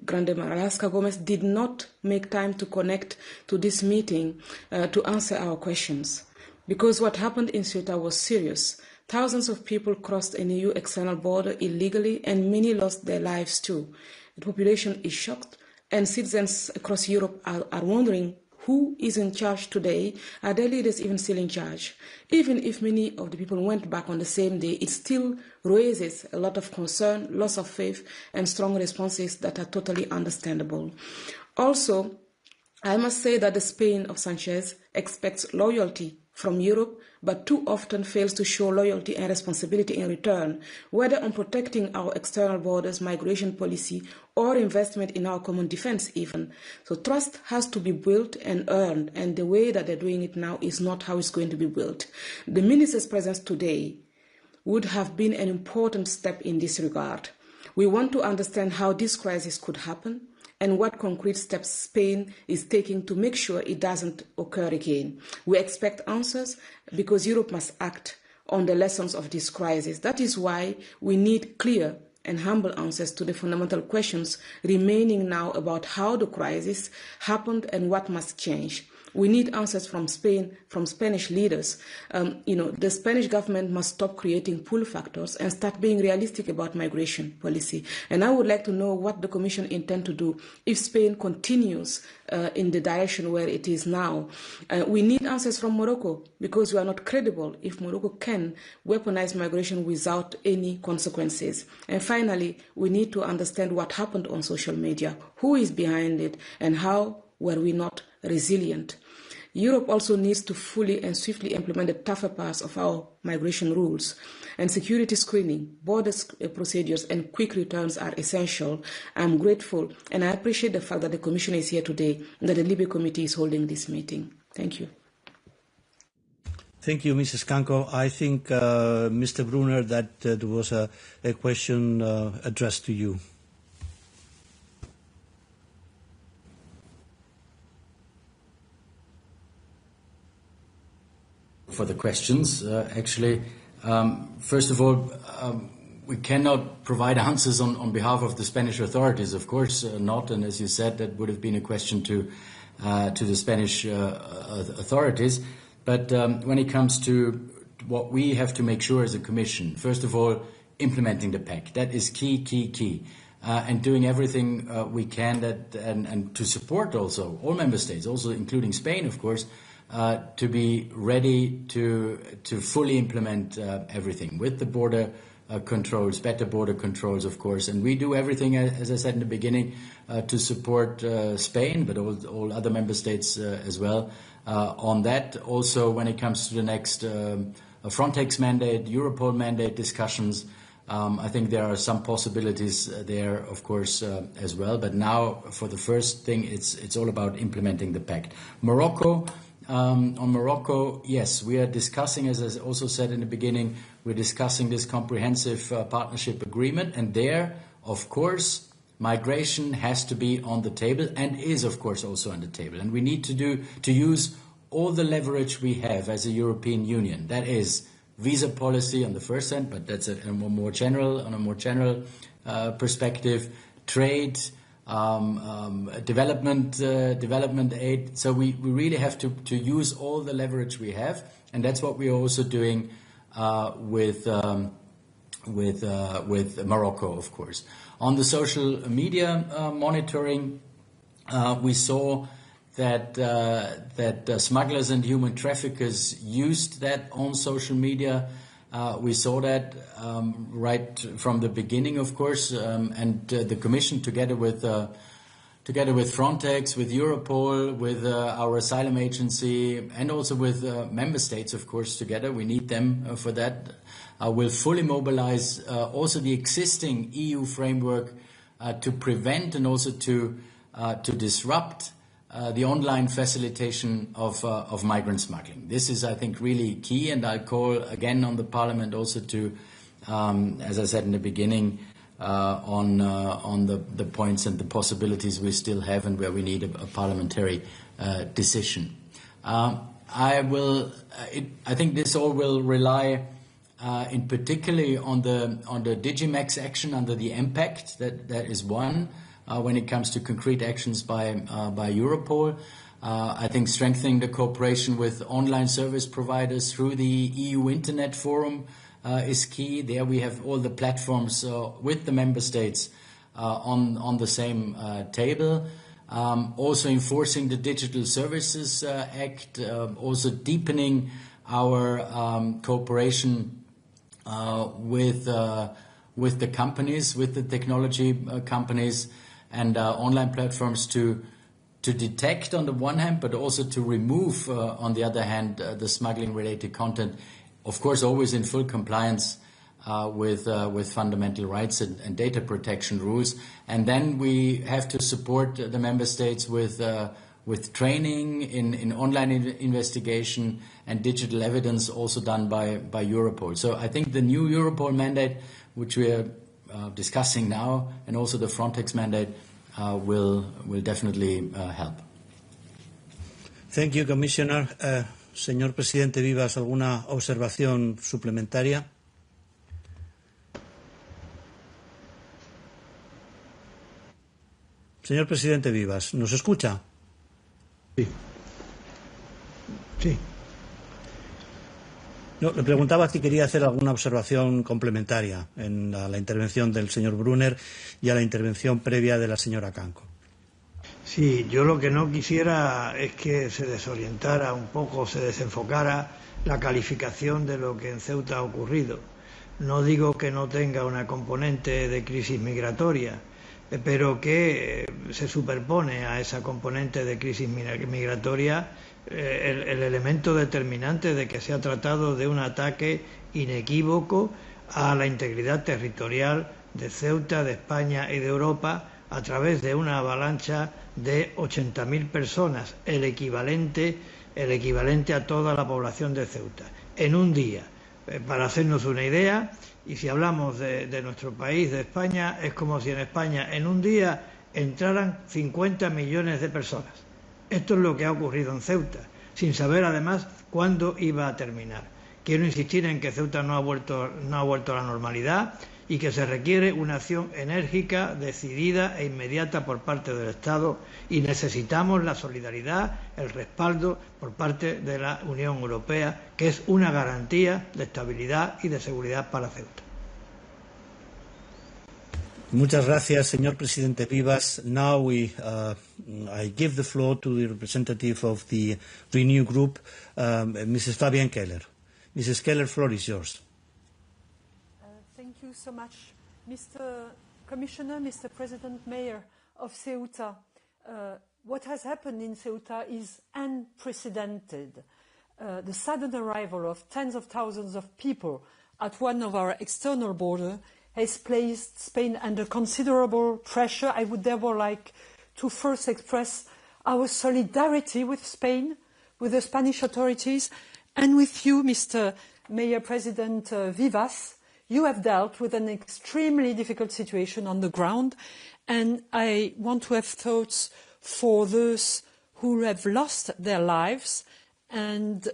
Speaker 8: Grande Marlaska Gomez, did not make time to connect to this meeting to answer our questions. Because what happened in Ceuta was serious. Thousands of people crossed an EU external border illegally, and many lost their lives too. The population is shocked, and citizens across Europe are wondering who is in charge today. Are their leaders even still in charge? Even if many of the people went back on the same day, it still raises a lot of concern, loss of faith, and strong responses that are totally understandable. Also, I must say that the Spain of Sanchez expects loyalty from Europe, but too often fails to show loyalty and responsibility in return, whether on protecting our external borders, migration policy, or investment in our common defense even. So trust has to be built and earned, and the way that they're doing it now is not how it's going to be built. The minister's presence today would have been an important step in this regard. We want to understand how this crisis could happen and what concrete steps Spain is taking to make sure it doesn't occur again. We expect answers because Europe must act on the lessons of this crisis. That is why we need clear and humble answers to the fundamental questions remaining now about how the crisis happened and what must change. We need answers from Spain, from Spanish leaders. The Spanish government must stop creating pull factors and start being realistic about migration policy. And I would like to know what the Commission intends to do if Spain continues in the direction where it is now. We need answers from Morocco because we are not credible if Morocco can weaponize migration without any consequences. And finally, we need to understand what happened on social media, who is behind it, and how were we not resilient. Europe also needs to fully and swiftly implement the tougher parts of our migration rules. And security screening, border procedures, and quick returns are essential. I'm grateful and I appreciate the fact that the Commission is here today and that the Libe Committee is holding this meeting. Thank you.
Speaker 2: Thank you, Mrs. Kanko. I think, Mr. Brunner, that there was a question addressed to you.
Speaker 3: For the questions, actually. First of all, we cannot provide answers on behalf of the Spanish authorities, of course not, and as you said, that would have been a question to the Spanish authorities. But when it comes to what we have to make sure as a Commission, first of all, implementing the pact. That is key. And doing everything we can and to support also all member states, also including Spain, of course, to be ready to fully implement everything with the border controls, better border controls, of course. And we do everything, as I said in the beginning, to support Spain, but all other member states as well on that. Also, when it comes to the next Frontex mandate, Europol mandate discussions, I think there are some possibilities there, of course, as well. But now, for the first thing, it's all about implementing the pact. Morocco. On Morocco, yes, we are discussing, as I also said in the beginning, we're discussing this comprehensive partnership agreement, and there, of course, migration has to be on the table and is, of course, also on the table. And we need to use all the leverage we have as a European Union. That is visa policy on the first hand, but that's on a more general perspective, trade. Development aid. So we really have to use all the leverage we have, and that's what we are also doing with Morocco, of course. On the social media monitoring, we saw that smugglers and human traffickers used that on social media. We saw that right from the beginning, of course, and the Commission, together with Frontex, with Europol, with our asylum agency, and also with member states, of course, together. We need them for that. Will fully mobilize also the existing EU framework to prevent and also to disrupt the online facilitation of migrant smuggling. This is, I think, really key, and I'll call again on the Parliament also to, as I said in the beginning, on the points and the possibilities we still have and where we need a parliamentary decision. I think this all will rely in particularly on the Digimex action under the MPACT. That is one. When it comes to concrete actions by Europol. I think strengthening the cooperation with online service providers through the EU Internet Forum is key. There we have all the platforms with the member states on the same table. Also enforcing the Digital Services Act, also deepening our cooperation with the companies, with the technology companies, and online platforms to to detect on the one hand, but also to remove on the other hand the smuggling-related content, of course always in full compliance with fundamental rights and data protection rules. And then we have to support the member states with training in online investigation and digital evidence, also done by Europol. So I think the new Europol mandate, which we are discussing now, and also the Frontex mandate, will definitely help.
Speaker 2: Thank you, Commissioner. Señor Presidente Vivas, ¿alguna observación suplementaria? Señor Presidente Vivas, ¿nos escucha?
Speaker 1: Sí. Sí.
Speaker 2: No, le preguntaba si quería hacer alguna observación complementaria en la intervención del señor Brunner y a la intervención previa de la señora Kanko.
Speaker 1: Sí, yo lo que no quisiera es que se desorientara un poco, se desenfocara la calificación de lo que en Ceuta ha ocurrido. No digo que no tenga una componente de crisis migratoria, pero que se superpone a esa componente de crisis migratoria el elemento determinante de que se ha tratado de un ataque inequívoco a la integridad territorial de Ceuta, de España y de Europa a través de una avalancha de 80.000 personas, el equivalente a toda la población de Ceuta, en un día. Para hacernos una idea, y si hablamos de nuestro país, de España, es como si en España en un día entraran 50 millones de personas. Esto es lo que ha ocurrido en Ceuta, sin saber además cuándo iba a terminar. Quiero insistir en que Ceuta no ha vuelto a la normalidad y que se requiere una acción enérgica, decidida e inmediata por parte del Estado, y necesitamos la solidaridad, el respaldo por parte de la Unión Europea, que es una garantía de estabilidad y de seguridad para Ceuta.
Speaker 2: Muchas gracias, señor Presidente Vivas. Now I give the floor to the representative of the Renew Group, Mrs. Fabienne Keller. Mrs. Keller, floor is yours.
Speaker 9: Thank you so much, Mr. Commissioner, Mr. President, Mayor of Ceuta. What has happened in Ceuta is unprecedented. The sudden arrival of tens of thousands of people at one of our external borders has placed Spain under considerable pressure. I would therefore like to first express our solidarity with Spain, with the Spanish authorities, and with you, Mr. Mayor President Vivas. You have dealt with an extremely difficult situation on the ground, and I want to have thoughts for those who have lost their lives and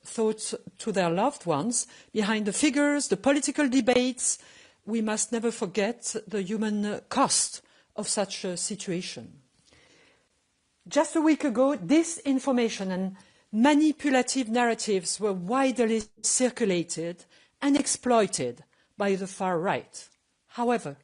Speaker 9: thoughts to their loved ones. Behind the figures, the political debates, we must never forget the human cost of such a situation. Just a week ago, disinformation and manipulative narratives were widely circulated and exploited by the far right. However,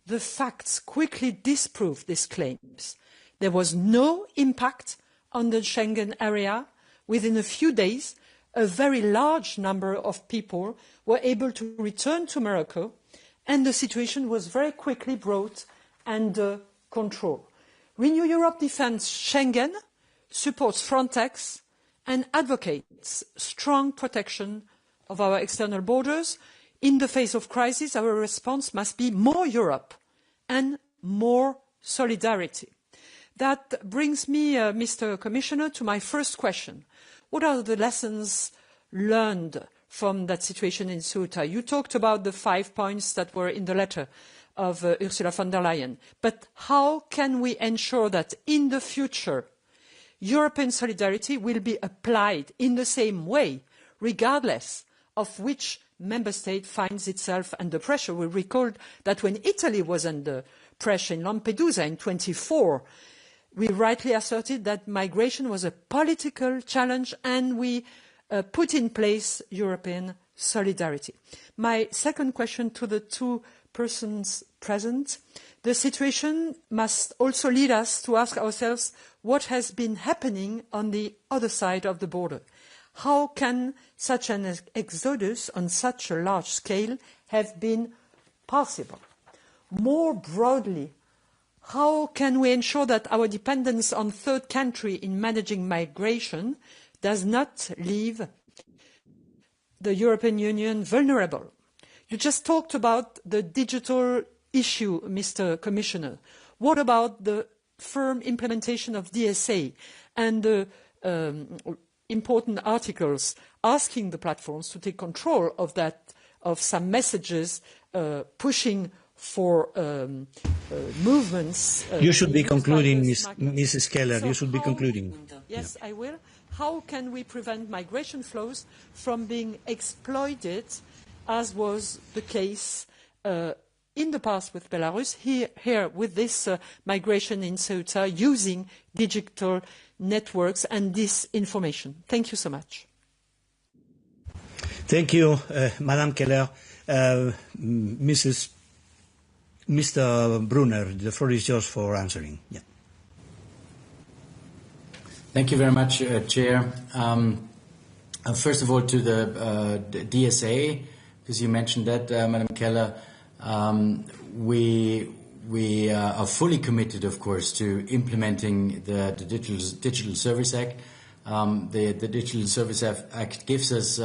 Speaker 9: the facts quickly disproved these claims. There was no impact on the Schengen area. Within a few days, a very large number of people were able to return to Morocco, and the situation was very quickly brought under control. Renew Europe defends Schengen, supports Frontex, and advocates strong protection of our external borders. In the face of crisis, our response must be more Europe and more solidarity. That brings me, Mr. Commissioner, to my first question. What are the lessons learned from that situation in Ceuta? You talked about the 5 points that were in the letter of Ursula von der Leyen. But how can we ensure that in the future European solidarity will be applied in the same way, regardless of which member state finds itself under pressure? We recall that when Italy was under pressure in Lampedusa in 1924, we rightly asserted that migration was a political challenge, and we put in place European solidarity. My second question to the two persons present: the situation must also lead us to ask ourselves what has been happening on the other side of the border. How can such an exodus on such a large scale have been possible? More broadly, how can we ensure that our dependence on third country in managing migration does not leave the European Union vulnerable? You just talked about the digital issue, Mr. Commissioner. What about the firm implementation of DSA and the important articles asking the platforms to take control of that, of some messages pushing for movements?
Speaker 2: You should be concluding, Mrs. Keller. You should be concluding.
Speaker 9: Yes, I will. How can we prevent migration flows from being exploited, as was the case in the past with Belarus, here with this migration in Ceuta, using digital networks and disinformation? Thank you so much.
Speaker 2: Thank you, Madam Keller. Mr. Brunner, the floor is yours for answering. Yeah.
Speaker 3: Thank you very much, Chair. First of all, to the DSA, because you mentioned that, Madam Keller, we are fully committed, of course, to implementing the Digital Service Act. The Digital Service Act gives us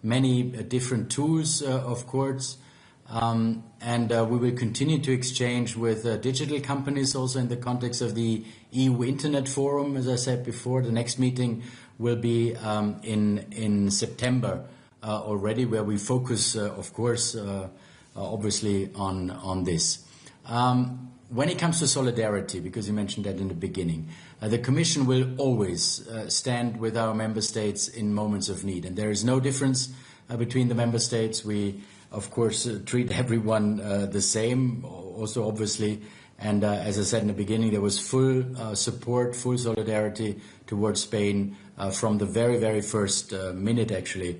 Speaker 3: many different tools, of course, and we will continue to exchange with digital companies also in the context of the EU Internet Forum. As I said before, the next meeting will be in September already, where we focus, of course, obviously on this. When it comes to solidarity, because you mentioned that in the beginning, the Commission will always stand with our member states in moments of need, and there is no difference between the member states. We, of course, treat everyone the same, also obviously, and as I said in the beginning, there was full support, full solidarity towards Spain from the very, very first minute, actually,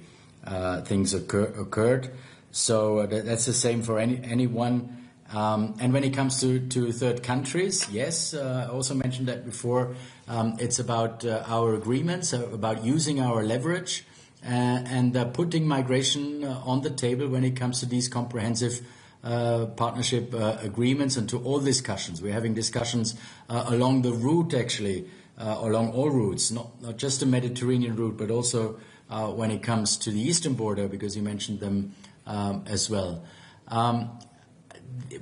Speaker 3: things occurred. So that's the same for anyone. And when it comes to third countries, yes, I also mentioned that before. It's about our agreements, about using our leverage and putting migration on the table when it comes to these comprehensive partnership agreements and to all discussions. We're having discussions along the route, actually, along all routes, not just the Mediterranean route, but also when it comes to the eastern border, because you mentioned them as well.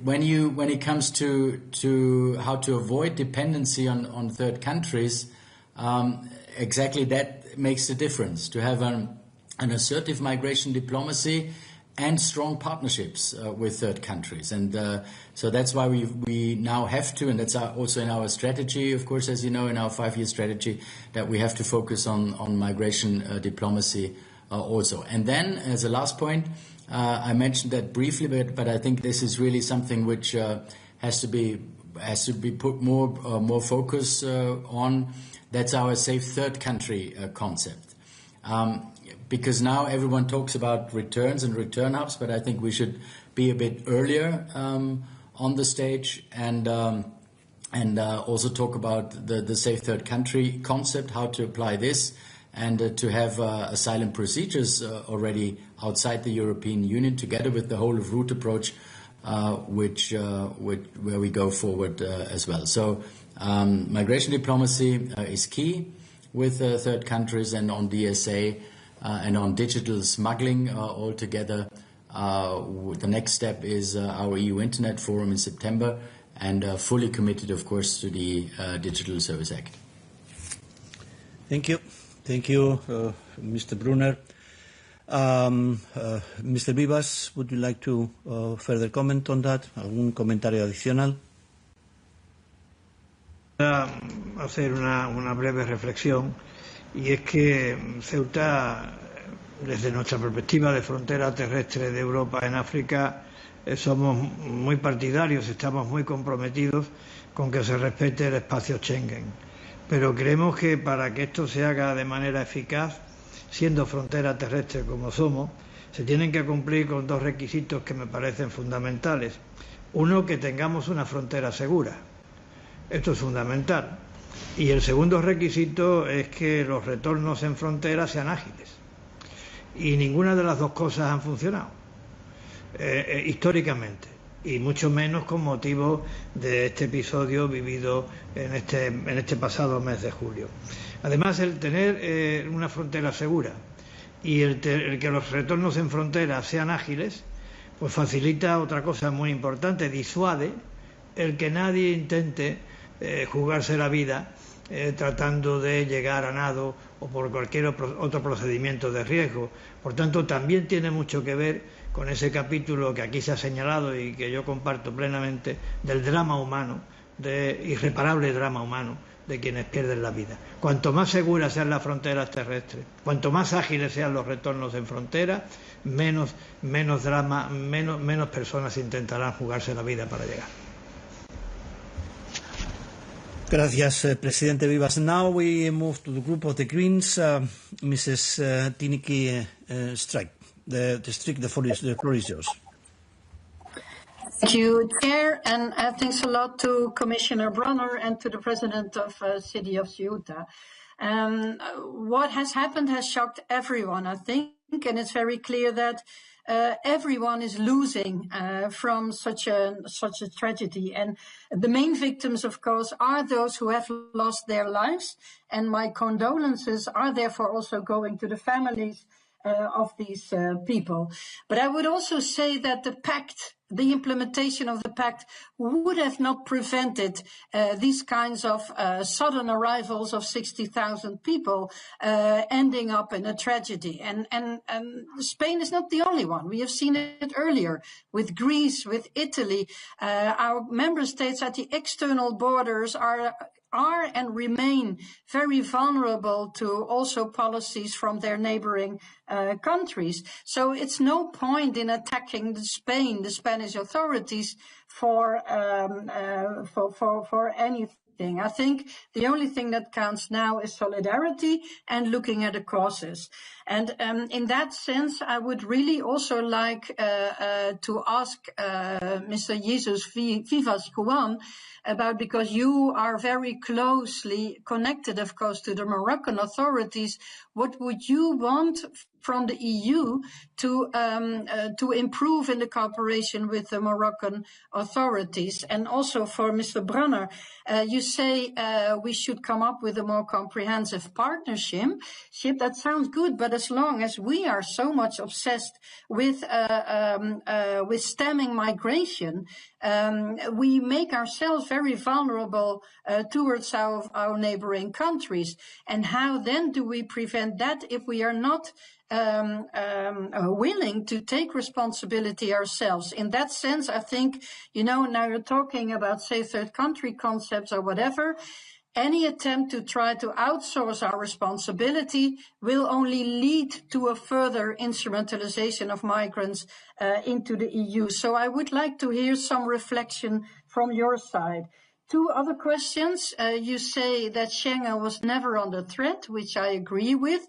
Speaker 3: When it comes to how to avoid dependency on third countries, exactly that makes the difference, to have an assertive migration diplomacy and strong partnerships with third countries. And so that's why we now have to, and that's also in our strategy, of course, as you know, in our 5-year strategy, that we have to focus on migration diplomacy also. And then, as a last point, I mentioned that briefly, but I think this is really something which has to be put more focus on. That's our safe third country concept. Because now everyone talks about returns and return hubs, but I think we should be a bit earlier on the stage and also talk about the safe third country concept, how to apply this, and to have asylum procedures already outside the European Union, together with the whole of route approach, where we go forward as well. So migration diplomacy is key with third countries, and on DSA and on digital smuggling altogether. The next step is our EU Internet Forum in September, and fully committed, of course, to the Digital Service Act.
Speaker 2: Thank you. Thank you, Mr. Brunner. Mr. Vivas, would you like to further comment on that? ¿Algún comentario adicional?
Speaker 1: Hacer una breve reflexión, y es que Ceuta, desde nuestra perspectiva de frontera terrestre de Europa en África, somos muy partidarios, estamos muy comprometidos con que se respete el espacio Schengen. Pero creemos que para que esto se haga de manera eficaz, siendo frontera terrestre como somos, se tienen que cumplir con 2 requisitos que me parecen fundamentales. Uno, que tengamos una frontera segura. Esto es fundamental. Y el segundo requisito es que los retornos en frontera sean ágiles. Y ninguna de las 2 cosas han funcionado históricamente. y mucho menos con motivo de este episodio vivido en este pasado mes de julio. Además, el tener una frontera segura y el que los retornos en frontera sean ágiles, pues facilita otra cosa muy importante, disuade el que nadie intente jugarse la vida tratando de llegar a nado o por cualquier otro procedimiento de riesgo. Por tanto, también tiene mucho que ver con ese capítulo que aquí se ha señalado y que yo comparto plenamente, del drama humano, de irreparable drama humano de quienes pierden la vida. Cuanto más seguras sean las fronteras terrestres, cuanto más ágiles sean los retornos en frontera, menos drama, menos personas intentarán jugarse la vida para llegar.
Speaker 2: Gracias, Presidente Vivas. Now we move to the group of the Greens. Mrs. Tineke Strike. The floor is yours.
Speaker 10: Thank you, Chair, and thanks a lot to Commissioner Bronner and to the President of City of Ceuta. What has happened has shocked everyone, I think, and it's very clear that everyone is losing from such a tragedy. And the main victims, of course, are those who have lost their lives. And my condolences are therefore also going to the families of these people. But I would also say that the implementation of the pact would have not prevented these kinds of sudden arrivals of 60,000 people ending up in a tragedy. And Spain is not the only one. We have seen it earlier with Greece, with Italy. Our member states at the external borders are and remain very vulnerable to also policies from their neighboring countries. So it's no point in attacking the Spanish authorities for anything. I think the only thing that counts now is solidarity and looking at the causes. And in that sense, I would really also like to ask Mr. Jesus Vivas Juan about, because you are very closely connected, of course, to the Moroccan authorities, what would you want from the EU to improve in the cooperation with the Moroccan authorities? And also for Mr. Brunner, you say we should come up with a more comprehensive partnership. That sounds good, but as long as we are so much obsessed with stemming migration, we make ourselves very vulnerable towards our neighboring countries. And how then do we prevent that if we are not willing to take responsibility ourselves? In that sense, I think, now you're talking about, say, third country concepts or whatever. Any attempt to try to outsource our responsibility will only lead to a further instrumentalization of migrants into the EU. So I would like to hear some reflection from your side. Two other questions. You say that Schengen was never under threat, which I agree with.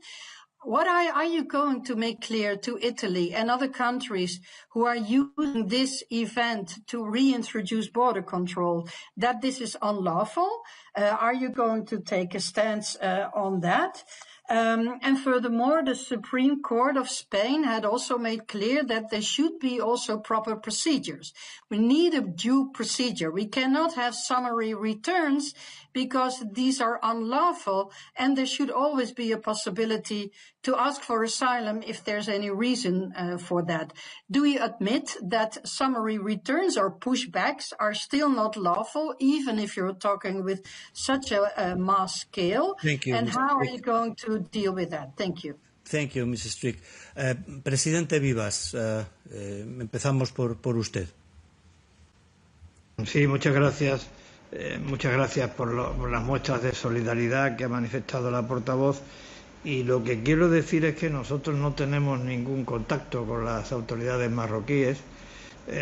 Speaker 10: What are you going to make clear to Italy and other countries who are using this event to reintroduce border control, that this is unlawful? Are you going to take a stance on that? And furthermore, the Supreme Court of Spain had also made clear that there should be also proper procedures. We need a due procedure. We cannot have summary returns because these are unlawful, and there should always be a possibility to ask for asylum if there's any reason for that. Do you admit that summary returns or pushbacks are still not lawful, even if you're talking with such a mass scale?
Speaker 2: Thank you.
Speaker 10: And how are you going to deal with that? Thank you.
Speaker 2: Thank you, Mrs. Strick. Presidente Vivas, empezamos por usted.
Speaker 1: Sí, muchas gracias. Muchas gracias por las muestras de solidaridad que ha manifestado la portavoz. Y lo que quiero decir es que nosotros no tenemos ningún contacto con las autoridades marroquíes,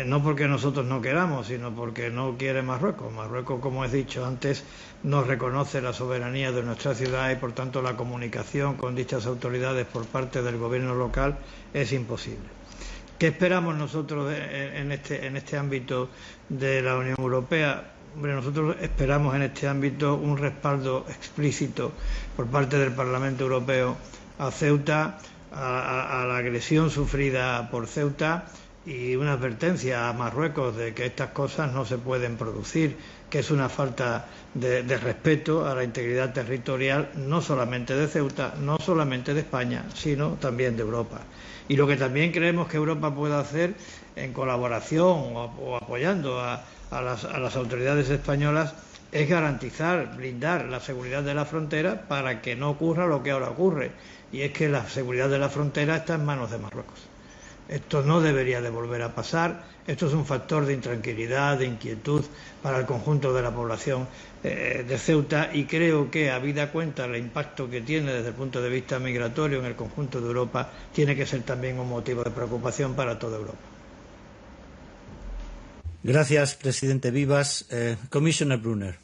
Speaker 1: no porque nosotros no queramos, sino porque no quiere Marruecos. Marruecos, como he dicho antes, no reconoce la soberanía de nuestra ciudad y, por tanto, la comunicación con dichas autoridades por parte del gobierno local es imposible. ¿Qué esperamos nosotros en este ámbito de la Unión Europea? Hombre, nosotros esperamos en este ámbito un respaldo explícito por parte del Parlamento Europeo a Ceuta, a la agresión sufrida por Ceuta, y una advertencia a Marruecos de que estas cosas no se pueden producir, que es una falta de respeto a la integridad territorial no solamente de Ceuta, no solamente de España, sino también de Europa. Y lo que también creemos que Europa puede hacer en colaboración o apoyando a las autoridades españolas es garantizar, blindar la seguridad de la frontera para que no ocurra lo que ahora ocurre, y es que la seguridad de la frontera está en manos de Marruecos. Esto no debería de volver a pasar. Esto es un factor de intranquilidad, de inquietud para el conjunto de la población de Ceuta, y creo que, habida cuenta el impacto que tiene desde el punto de vista migratorio en el conjunto de Europa, tiene que ser también un motivo de preocupación para toda Europa.
Speaker 2: Gracias, presidente Vivas. Commissioner Brunner.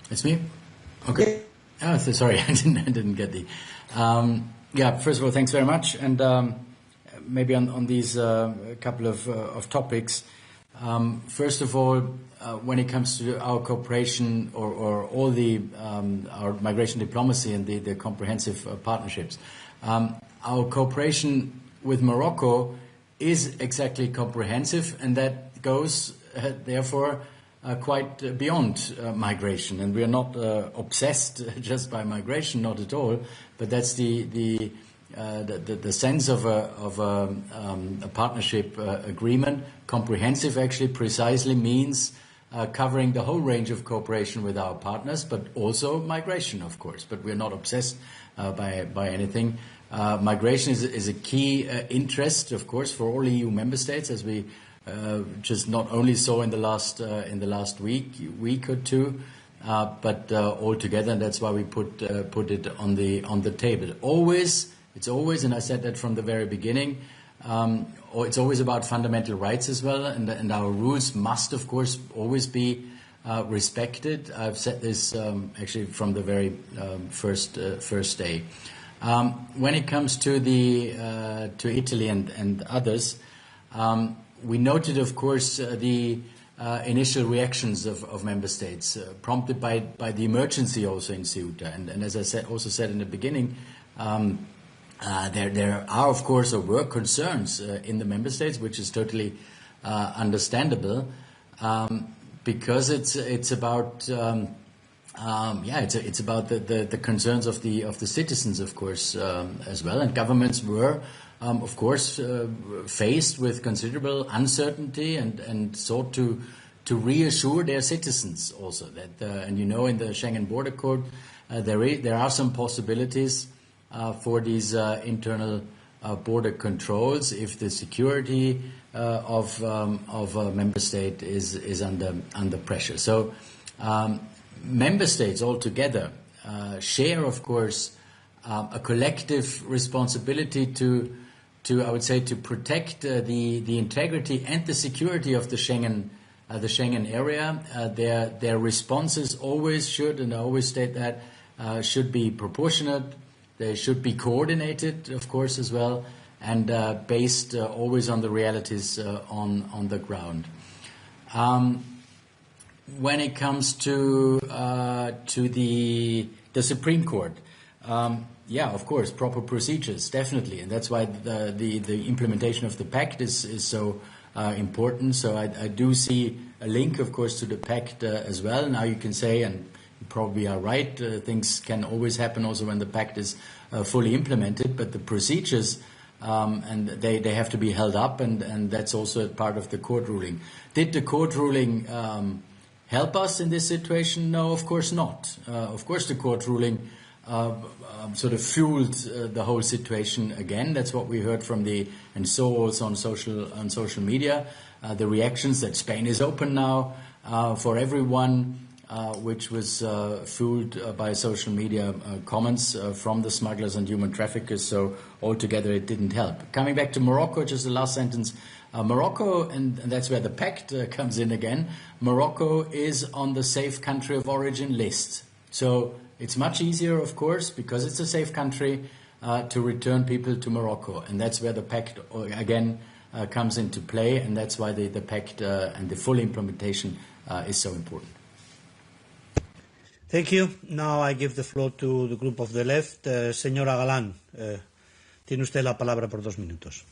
Speaker 3: It's me? Okay. Oh, sorry, I didn't get the... yeah, first of all, thanks very much. And maybe on these couple of topics. First of all, when it comes to our cooperation or all the our migration diplomacy and the comprehensive partnerships, our cooperation with Morocco is exactly comprehensive, and that goes, therefore, quite beyond migration. And we are not obsessed just by migration, not at all. But that's the sense of a partnership agreement. Comprehensive actually precisely means covering the whole range of cooperation with our partners, but also migration, of course. But we're not obsessed by anything. Migration is a key interest, of course, for all EU member states, as we just not only saw in the last week or two, but all together, and that's why we put it on the table. It's always, and I said that from the very beginning. It's always about fundamental rights as well, and our rules must, of course, always be respected. I've said this actually from the very first day. When it comes to to Italy and others, we noted, of course, the initial reactions of member states, prompted by the emergency also in Ceuta, and as I said in the beginning. There are, of course, or were concerns in the member states, which is totally understandable, because it's about it's about the concerns of the citizens, of course, as well, and governments were, of course, faced with considerable uncertainty and sought to reassure their citizens also that, and in the Schengen Border Code, there are some possibilities. For these internal border controls, if the security of a member state is under pressure. So member states altogether share, of course, a collective responsibility to I would say to protect the integrity and the security of the Schengen area. Their responses always should, and I always state that, should be proportionate. They should be coordinated, of course, as well, and based always on the realities on the ground. When it comes to the Supreme Court, of course, proper procedures, definitely, and that's why the implementation of the pact is so important. So I do see a link, of course, to the pact as well. Now you can say, and you probably are right, things can always happen also when the pact is fully implemented, but the procedures and they have to be held up, and that's also part of the court ruling. Did the court ruling help us in this situation? No, of course not. Of course the court ruling sort of fueled the whole situation again. That's what we heard and saw also on social media, the reactions that Spain is open now for everyone, which was fueled by social media comments from the smugglers and human traffickers. So altogether it didn't help. Coming back to Morocco, just the last sentence. Morocco, and that's where the pact comes in again, Morocco is on the safe country of origin list. So it's much easier, of course, because it's a safe country, to return people to Morocco. And that's where the pact, again, comes into play, and that's why the pact and the full implementation is so important.
Speaker 2: Thank you. Now I give the floor to the group of the left. Señora Galán, tiene usted la palabra por 2 minutos.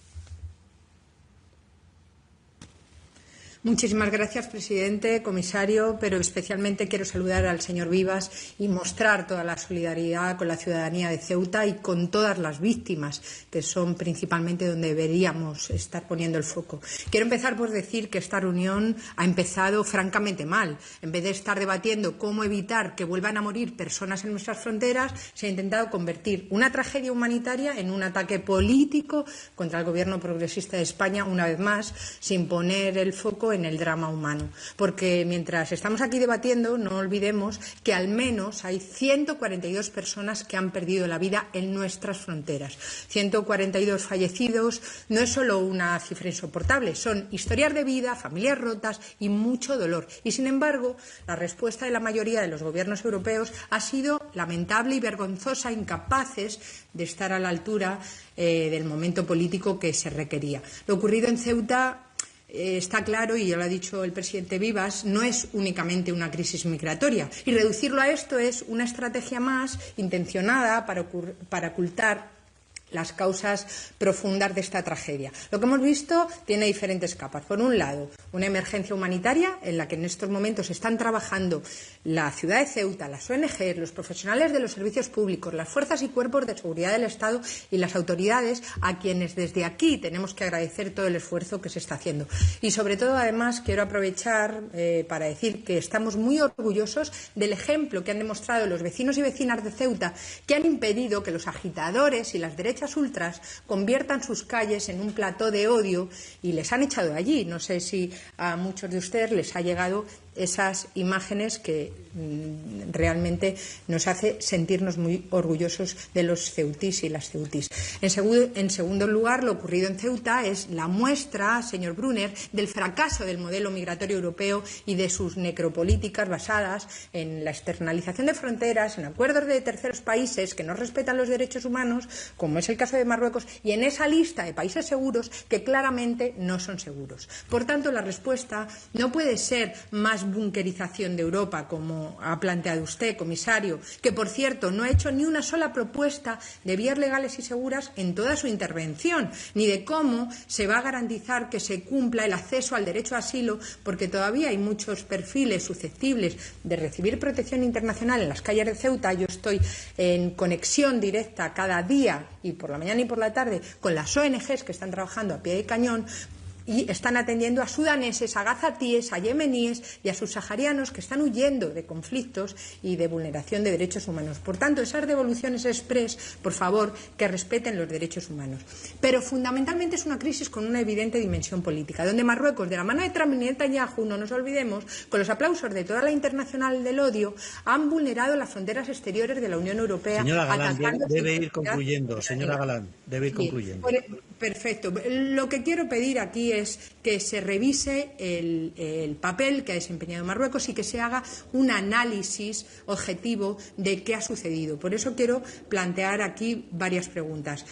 Speaker 11: Muchísimas gracias, presidente, comisario, pero especialmente quiero saludar al señor Vivas y mostrar toda la solidaridad con la ciudadanía de Ceuta y con todas las víctimas, que son principalmente donde deberíamos estar poniendo el foco. Quiero empezar por decir que esta reunión ha empezado francamente mal. En vez de estar debatiendo cómo evitar que vuelvan a morir personas en nuestras fronteras, se ha intentado convertir una tragedia humanitaria en un ataque político contra el gobierno progresista de España, una vez más, sin poner el foco en el drama humano. Porque mientras estamos aquí debatiendo, no olvidemos que al menos hay 142 personas que han perdido la vida en nuestras fronteras. 142 fallecidos no es solo una cifra insoportable, son historias de vida, familias rotas y mucho dolor. Y sin embargo, la respuesta de la mayoría de los gobiernos europeos ha sido lamentable y vergonzosa, incapaces de estar a la altura del momento político que se requería. Lo ocurrido en Ceuta está claro, y ya lo ha dicho el presidente Vivas, no es únicamente una crisis migratoria. Y reducirlo a esto es una estrategia más intencionada para ocultar las causas profundas de esta tragedia. Lo que hemos visto tiene diferentes capas. Por un lado, una emergencia humanitaria en la que en estos momentos están trabajando la ciudad de Ceuta, las ONG, los profesionales de los servicios públicos, las fuerzas y cuerpos de seguridad del Estado y las autoridades, a quienes desde aquí tenemos que agradecer todo el esfuerzo que se está haciendo. Y sobre todo, además, quiero aprovechar para decir que estamos muy orgullosos del ejemplo que han demostrado los vecinos y vecinas de Ceuta, que han impedido que los agitadores y las derechas ultras conviertan sus calles en un plató de odio y les han echado de allí. No sé si a muchos de ustedes les ha llegado esas imágenes que realmente nos hace sentirnos muy orgullosos de los ceutís y las ceutís. En segundo lugar, lo ocurrido en Ceuta es la muestra, señor Brunner, del fracaso del modelo migratorio europeo y de sus necropolíticas basadas en la externalización de fronteras, en acuerdos de terceros países que no respetan los derechos humanos, como es el caso de Marruecos, y en esa lista de países seguros que claramente no son seguros. Por tanto, la respuesta no puede ser más bunkerización de Europa, como ha planteado usted, comisario, que, por cierto, no ha hecho ni una sola propuesta de vías legales y seguras en toda su intervención, ni de cómo se va a garantizar que se cumpla el acceso al derecho a asilo, porque todavía hay muchos perfiles susceptibles de recibir protección internacional en las calles de Ceuta. Yo estoy en conexión directa cada día, y por la mañana y por la tarde, con las ONGs que están trabajando a pie de cañón y están atendiendo a sudaneses, a gazatíes, a yemeníes y a subsaharianos que están huyendo de conflictos y de vulneración de derechos humanos. Por tanto, esas devoluciones express, por favor, que respeten los derechos humanos. Pero fundamentalmente es una crisis con una evidente dimensión política, donde Marruecos, de la mano de Trump y Netanyahu, no nos olvidemos, con los aplausos de toda la internacional del odio, han vulnerado las fronteras exteriores de la Unión Europea.
Speaker 2: Señora Galán, debe ir concluyendo. Señora Galán, debe ir concluyendo.
Speaker 11: Perfecto. Lo que quiero pedir aquí es que se revise el papel que ha desempeñado Marruecos y que se haga un análisis objetivo de qué ha sucedido. Por eso quiero plantear aquí varias preguntas.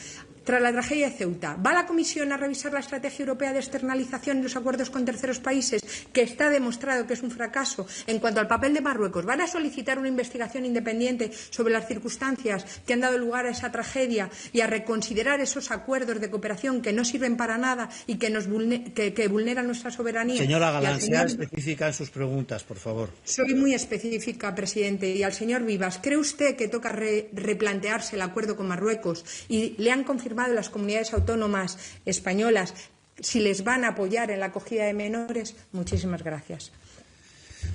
Speaker 11: Tras la tragedia de Ceuta, ¿va la Comisión a revisar la estrategia europea de externalización y los acuerdos con terceros países, que está demostrado que es un fracaso? En cuanto al papel de Marruecos, ¿van a solicitar una investigación independiente sobre las circunstancias que han dado lugar a esa tragedia y a reconsiderar esos acuerdos de cooperación que no sirven para nada y que vulneran nuestra soberanía?
Speaker 2: Señora Galán, sea específica en sus preguntas, por favor.
Speaker 11: Soy muy específica, presidente. Y al señor Vivas, ¿cree usted que toca replantearse el acuerdo con Marruecos? Y le han confirmado las comunidades autónomas españolas si les van a apoyar en la acogida de menores. Muchísimas gracias.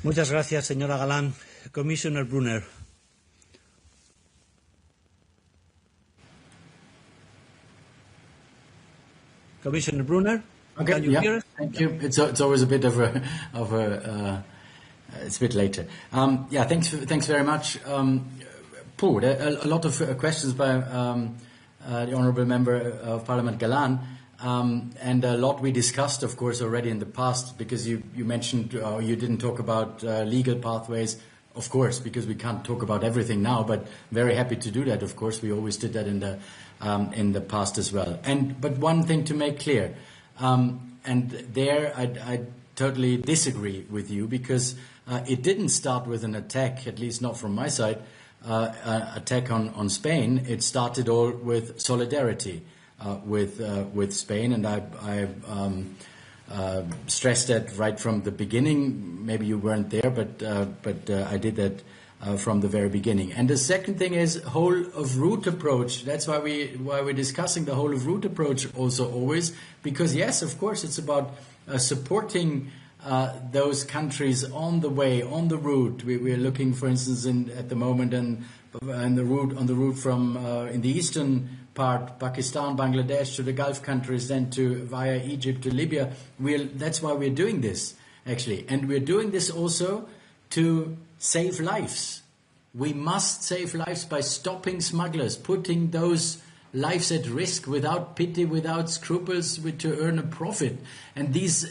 Speaker 2: Muchas gracias, señora Galán. Commissioner Brunner. Commissioner Brunner,
Speaker 3: okay,
Speaker 2: can you hear us?
Speaker 3: Thank you. It's always a bit of a it's a bit later. Thanks very much. Paul, a lot of questions by the Honourable Member of Parliament Galan, and a lot we discussed, of course, already in the past, because you mentioned, you didn't talk about legal pathways, of course, because we can't talk about everything now, but very happy to do that, of course. We always did that in the past as well. But one thing to make clear, and there I totally disagree with you, because it didn't start with an attack, at least not from my side, attack on Spain. It started all with solidarity with Spain, and I stressed that right from the beginning. Maybe you weren't there, but I did that from the very beginning. And the second thing is whole of route approach. That's why we're discussing the whole of route approach also always, because yes, of course, it's about supporting those countries on the way, on the route. We're looking, for instance, at the moment on the route from in the eastern part, Pakistan, Bangladesh, to the Gulf countries, then via Egypt to Libya. That's why we're doing this, actually. And we're doing this also to save lives. We must save lives by stopping smugglers, putting those lives at risk without pity, without scruples, to earn a profit. And these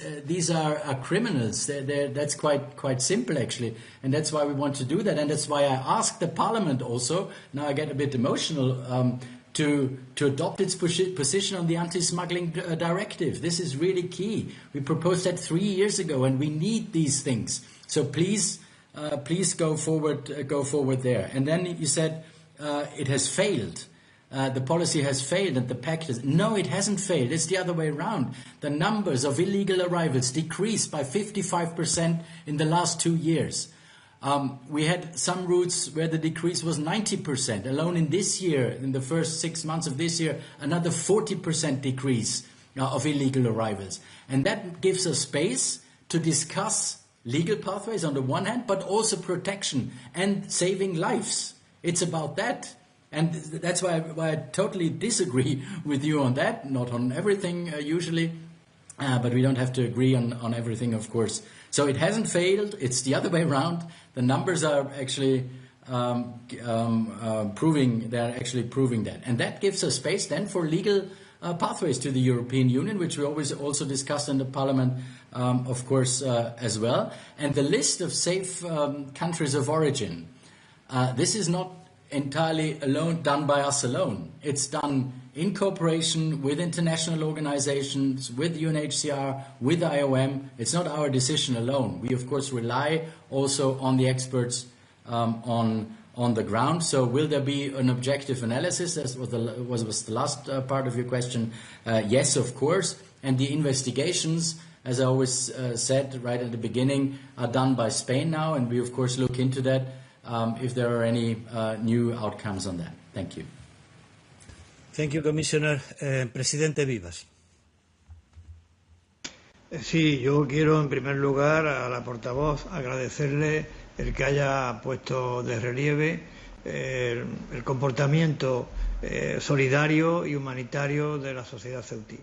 Speaker 3: are criminals. That's quite simple, actually. And that's why we want to do that. And that's why I asked the Parliament also, now I get a bit emotional, to adopt its position on the anti-smuggling directive. This is really key. We proposed that 3 years ago, and we need these things. So please go forward there. And then you said it has failed. The policy has failed and the pact has... No, it hasn't failed. It's the other way around. The numbers of illegal arrivals decreased by 55% in the last 2 years. We had some routes where the decrease was 90%. Alone in this year, in the first 6 months of this year, another 40% decrease of illegal arrivals. And that gives us space to discuss legal pathways on the one hand, but also protection and saving lives. It's about that. And that's why I totally disagree with you on that, not on everything usually, but we don't have to agree on everything, of course. So it hasn't failed, it's the other way around. The numbers are actually proving that. And that gives us space then for legal pathways to the European Union, which we always also discussed in the Parliament, of course, as well. And the list of safe countries of origin, this is not entirely done by us alone. It's done in cooperation with international organizations, with UNHCR, with IOM. It's not our decision alone. We, of course, rely also on the experts on the ground. So will there be an objective analysis? That was the last part of your question. Yes, of course. And the investigations, as I always said right at the beginning, are done by Spain now. And we, of course, look into that if there are any new outcomes on that. Thank you.
Speaker 2: Thank you, Commissioner. Presidente Vivas.
Speaker 1: Sí, yo quiero en primer lugar a la portavoz agradecerle el que haya puesto de relieve el comportamiento solidario y humanitario de la sociedad ceutí.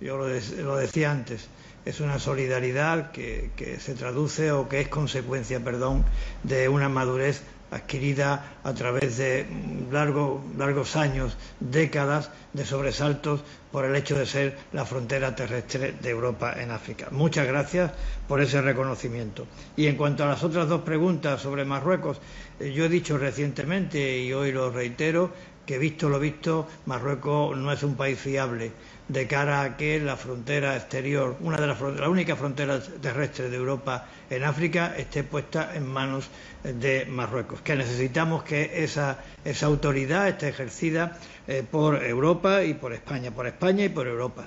Speaker 1: Yo lo decía antes, es una solidaridad que se traduce o que es consecuencia, de una madurez adquirida a través de largos años, décadas de sobresaltos por el hecho de ser la frontera terrestre de Europa en África. Muchas gracias por ese reconocimiento. Y en cuanto a las otras dos preguntas sobre Marruecos, yo he dicho recientemente y hoy lo reitero que visto lo visto, Marruecos no es un país fiable de cara a que la frontera exterior, la única frontera terrestre de Europa en África, esté puesta en manos de Marruecos. Que necesitamos que esa autoridad esté ejercida por Europa y por España y por Europa.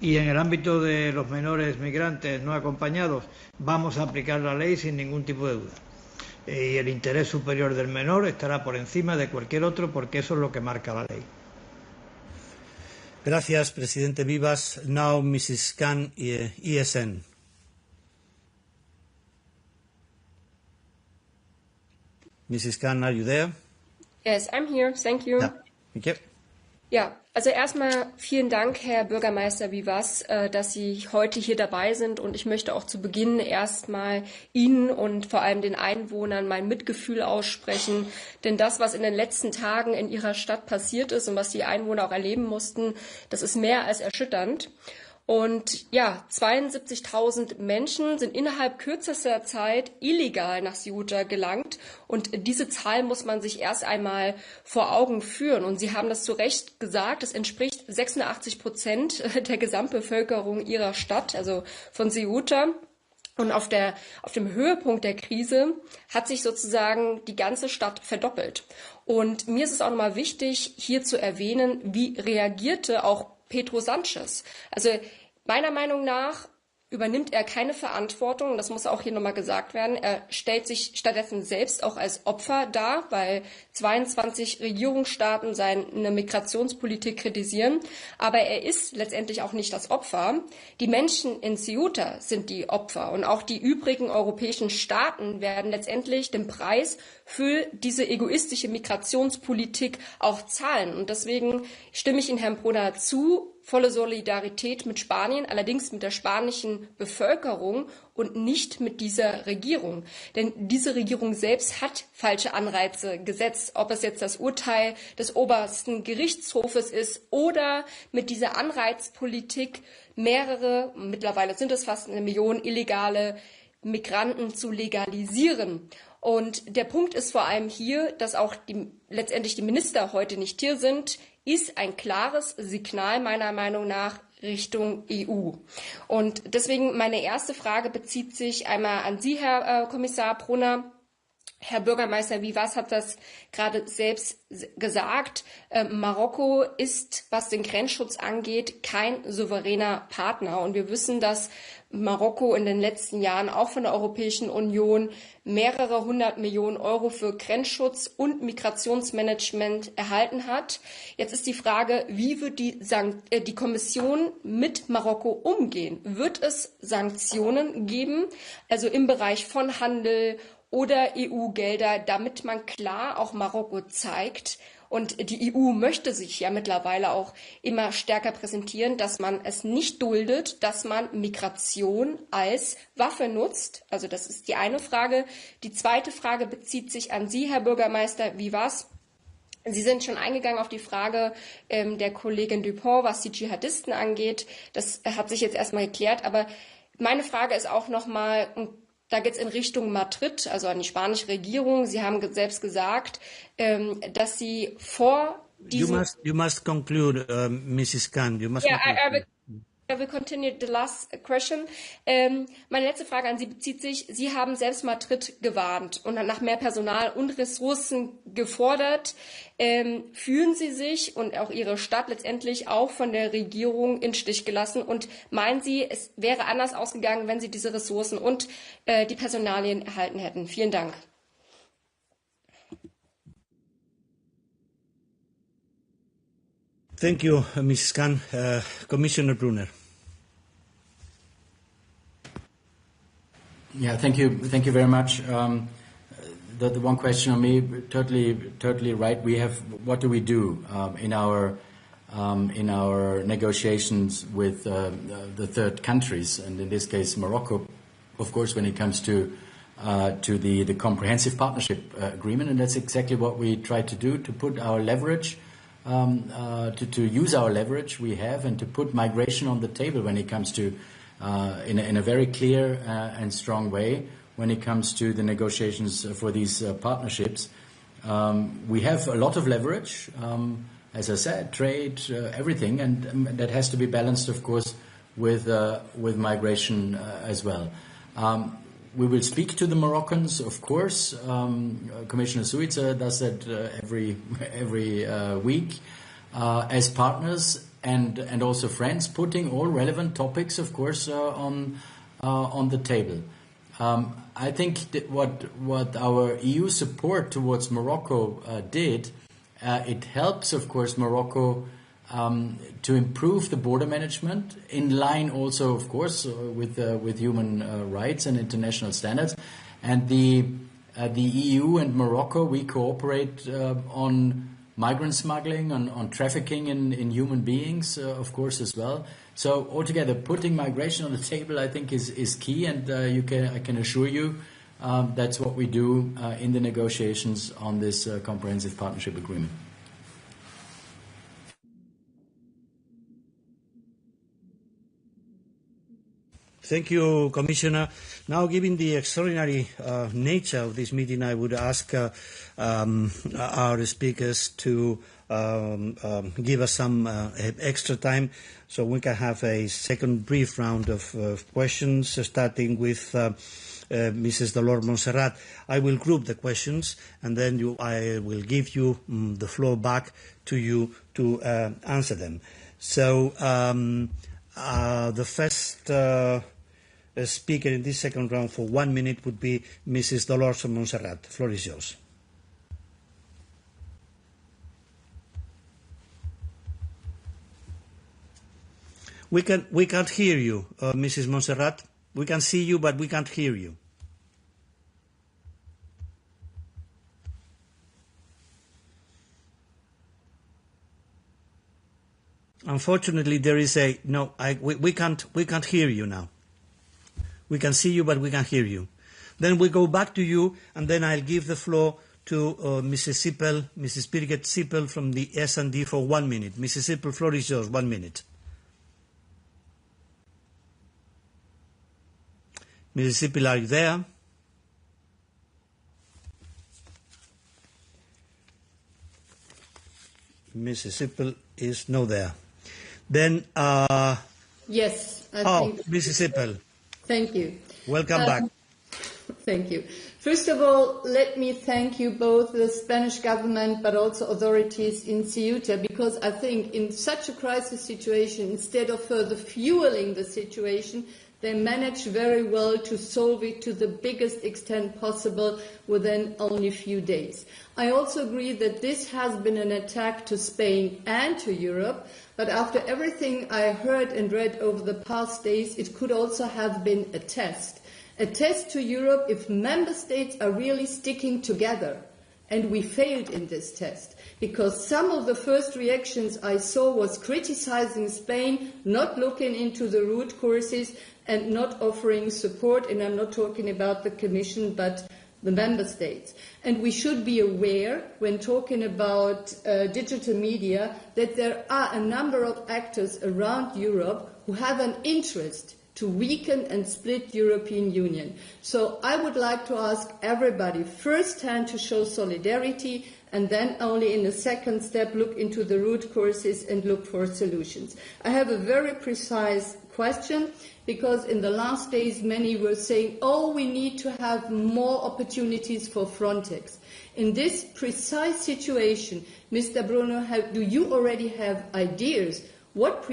Speaker 1: Y en el ámbito de los menores migrantes no acompañados, vamos a aplicar la ley sin ningún tipo de duda. Y el interés superior del menor estará por encima de cualquier otro, porque eso es lo que marca la ley.
Speaker 2: Gracias, Presidente Vivas. Now, Mrs. Khan, ESN. Mrs. Khan, are you there?
Speaker 12: Yes, I'm here. Thank you.
Speaker 2: Ja. Okay.
Speaker 12: Ja, also erstmal vielen Dank, Herr Bürgermeister Vivas, dass Sie heute hier dabei sind. Und ich möchte auch zu Beginn erstmal Ihnen und vor allem den Einwohnern mein Mitgefühl aussprechen. Denn das, was in den letzten Tagen in Ihrer Stadt passiert ist und was die Einwohner auch erleben mussten, das ist mehr als erschütternd. Und ja, 72.000 Menschen sind innerhalb kürzester Zeit illegal nach Ceuta gelangt. Und diese Zahl muss man sich erst einmal vor Augen führen. Und Sie haben das zu Recht gesagt, es entspricht 86% der Gesamtbevölkerung Ihrer Stadt, also von Ceuta. Und auf dem Höhepunkt der Krise hat sich sozusagen die ganze Stadt verdoppelt. Und mir ist es auch nochmal wichtig, hier zu erwähnen, wie reagierte auch Pedro Sánchez. Also meiner Meinung nach übernimmt er keine Verantwortung, das muss auch hier nochmal gesagt werden. Er stellt sich stattdessen selbst auch als Opfer dar, weil 22 Regierungsstaaten seine Migrationspolitik kritisieren. Aber er ist letztendlich auch nicht das Opfer. Die Menschen in Ceuta sind die Opfer und auch die übrigen europäischen Staaten werden letztendlich den Preis für diese egoistische Migrationspolitik auch zahlen. Und deswegen stimme ich Ihnen, Herrn Brunner, zu. Volle Solidarität mit Spanien, allerdings mit der spanischen Bevölkerung und nicht mit dieser Regierung. Denn diese Regierung selbst hat falsche Anreize gesetzt, ob es jetzt das Urteil des obersten Gerichtshofes ist oder mit dieser Anreizpolitik mittlerweile sind es fast 1 Million illegale Migranten zu legalisieren. Und der Punkt ist vor allem hier, dass auch letztendlich die Minister heute nicht hier sind, ist ein klares Signal meiner Meinung nach Richtung EU. Und deswegen meine erste Frage bezieht sich einmal an Sie, Herr Kommissar Brunner. Herr Bürgermeister Vivas hat das gerade selbst gesagt. Marokko ist, was den Grenzschutz angeht, kein souveräner Partner. Und wir wissen, dass Marokko in den letzten Jahren auch von der Europäischen Union mehrere 100 Millionen Euro für Grenzschutz und Migrationsmanagement erhalten hat. Jetzt ist die Frage, wie wird die Kommission mit Marokko umgehen? Wird es Sanktionen geben, also im Bereich von Handel oder EU-Gelder, damit man klar auch Marokko zeigt? Und die EU möchte sich ja mittlerweile auch immer stärker präsentieren, dass man es nicht duldet, dass man Migration als Waffe nutzt. Also das ist die eine Frage. Die zweite Frage bezieht sich an Sie, Herr Bürgermeister Vivas. Sie sind schon eingegangen auf die Frage der Kollegin Dupont, was die Dschihadisten angeht. Das hat sich jetzt erstmal geklärt. Aber meine Frage ist auch nochmal, da geht es in Richtung Madrid, also an die spanische Regierung. Sie haben selbst gesagt, dass Sie vor diesem...
Speaker 2: You must conclude, Mrs. Khan. You must conclude.
Speaker 12: I will continue the last question. Meine letzte Frage an Sie bezieht sich, Sie haben selbst Madrid gewarnt und nach mehr Personal und Ressourcen gefordert. Fühlen Sie sich und auch Ihre Stadt letztendlich auch von der Regierung in Stich gelassen? Und meinen Sie, es wäre anders ausgegangen, wenn Sie diese Ressourcen und die Personalien erhalten hätten? Vielen Dank.
Speaker 2: Thank you, Mrs. Khan. Commissioner Brunner.
Speaker 3: Yeah, thank you very much. The one question on me, totally right. We have, what do we do in our negotiations with the third countries, and in this case Morocco, of course, when it comes to the comprehensive partnership agreement, and that's exactly what we try to do, to put our leverage. To use our leverage we have and to put migration on the table when it comes to in a very clear and strong way when it comes to the negotiations for these partnerships. We have a lot of leverage, as I said, trade, everything, and that has to be balanced, of course, with migration as well. We will speak to the Moroccans, of course. Commissioner Ceuta does that every week as partners and also friends, putting all relevant topics, of course, on the table. I think that what our EU support towards Morocco did, it helps, of course, Morocco to improve the border management in line also, of course, with human rights and international standards. And the EU and Morocco, we cooperate on migrant smuggling, on trafficking in human beings, of course, as well. So altogether, putting migration on the table, I think, is key, and I can assure you that's what we do in the negotiations on this comprehensive partnership agreement.
Speaker 2: Thank you, Commissioner. Now, given the extraordinary nature of this meeting, I would ask our speakers to give us some extra time so we can have a second brief round of questions, starting with Mrs. Dolores Montserrat. I will group the questions, and then I will give you the floor back to you to answer them. So the first speaker in this second round for 1 minute would be Mrs. Dolores Montserrat. The floor is yours. We can't hear you, Mrs. Montserrat. We can see you, but we can't hear you. Unfortunately, there is a no. We can't hear you now. We can see you, but we can't hear you. Then we go back to you, and then I'll give the floor to Mrs. Sippel, Mrs. Birgit Sippel from the S&D for 1 minute. Mrs. Sippel, floor is yours. 1 minute. Mrs. Sippel, are you there? Mrs. Sippel is not there. Then,
Speaker 10: yes.
Speaker 2: Mrs. Sippel.
Speaker 10: Thank you.
Speaker 2: Welcome back.
Speaker 10: Thank you. First of all, let me thank you both, the Spanish government, but also authorities in Ceuta, because I think in such a crisis situation, instead of further fueling the situation, they managed very well to solve it to the biggest extent possible within only a few days. I also agree that this has been an attack to Spain and to Europe, but after everything I heard and read over the past days, it could also have been a test to Europe if member states are really sticking together. And we failed in this test, because some of the first reactions I saw was criticizing Spain, not looking into the root causes and not offering support, and I'm not talking about the Commission, but the member states. And we should be aware, when talking about digital media, that there are a number of actors around Europe who have an interest to weaken and split European Union. So I would like to ask everybody firsthand to show solidarity, and then only in a second step look into the root causes and look for solutions. I have a very precise question, because in the last days many were saying, oh, we need to have more opportunities for Frontex. In this precise situation, Mr. Bruno, do you already have ideas what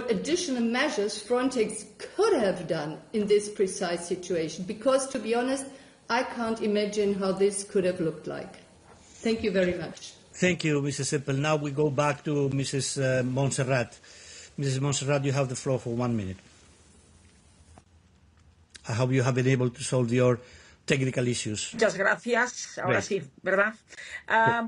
Speaker 10: additional measures Frontex could have done in this precise situation? Because, to be honest, I can't imagine how this could have looked like. Thank you very much.
Speaker 2: Thank you, Mrs. Sippel. Now we go back to Mrs. Montserrat. Mrs. Montserrat, you have the floor for 1 minute. I hope you have been able to solve your technical issues.
Speaker 13: Muchas gracias. Ahora sí, ¿verdad?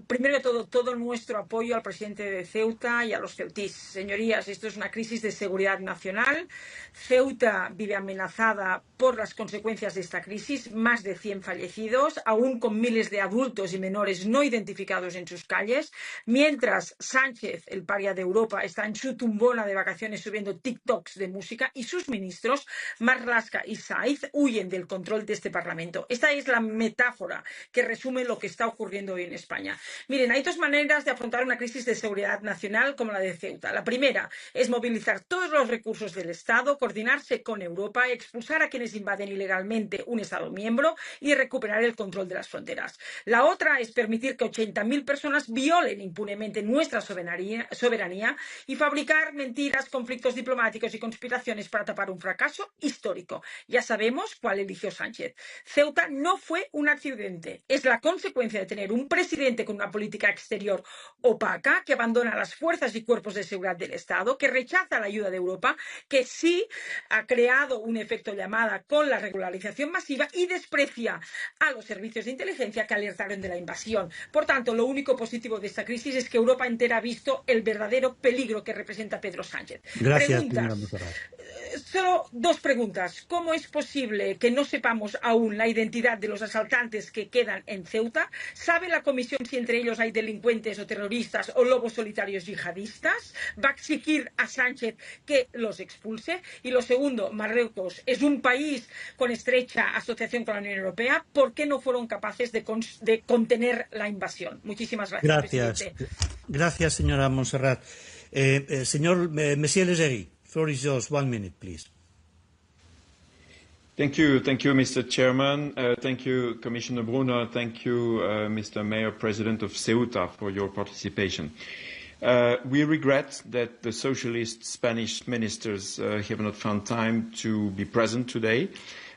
Speaker 13: Primero de todo nuestro apoyo al presidente de Ceuta y a los ceutís. Señorías, esto es una crisis de seguridad nacional. Ceuta vive amenazada por las consecuencias de esta crisis, más de 100 fallecidos, aún con miles de adultos y menores no identificados en sus calles, mientras Sánchez, el paria de Europa, está en su tumbona de vacaciones subiendo TikToks de música, y sus ministros, Marlaska y Saiz, huyen del control de este Parlamento. Esta es la metáfora que resume lo que está ocurriendo hoy en España. Miren, hay dos maneras de afrontar una crisis de seguridad nacional como la de Ceuta. La primera es movilizar todos los recursos del Estado, coordinarse con Europa, expulsar a quienes invaden ilegalmente un Estado miembro y recuperar el control de las fronteras. La otra es permitir que 80.000 personas violen impunemente nuestra soberanía y fabricar mentiras, conflictos diplomáticos y conspiraciones para tapar un fracaso histórico. Ya sabemos cuál eligió Sánchez. Ceuta no fue un accidente. Es la consecuencia de tener un presidente con una política exterior opaca, que abandona las fuerzas y cuerpos de seguridad del Estado, que rechaza la ayuda de Europa, que sí ha creado un efecto llamada con la regularización masiva y desprecia a los servicios de inteligencia que alertaron de la invasión. Por tanto, lo único positivo de esta crisis es que Europa entera ha visto el verdadero peligro que representa Pedro Sánchez.
Speaker 2: Gracias,
Speaker 13: Preguntas. Solo dos preguntas. ¿Cómo es posible que no sepamos aún la identidad de los asaltantes que quedan en Ceuta? ¿Sabe la Comisión si entre ellos hay delincuentes o terroristas o lobos solitarios yihadistas? ¿Va a exigir a Sánchez que los expulse? Y lo segundo, Marruecos es un país con estrecha asociación con la Unión Europea. ¿Por qué no fueron capaces de contener la invasión? Muchísimas gracias, presidente.
Speaker 2: Gracias, señora Montserrat. Monsieur Leggeri, floor is yours. 1 minute, please.
Speaker 14: Thank you, Mr. Chairman. Thank you, Commissioner Brunner. Thank you, Mr. Mayor President of Ceuta, for your participation. We regret that the socialist Spanish ministers have not found time to be present today,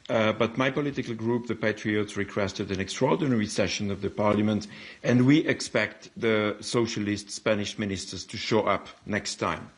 Speaker 14: but my political group, the Patriots, requested an extraordinary session of the Parliament, and we expect the socialist Spanish ministers to show up next time.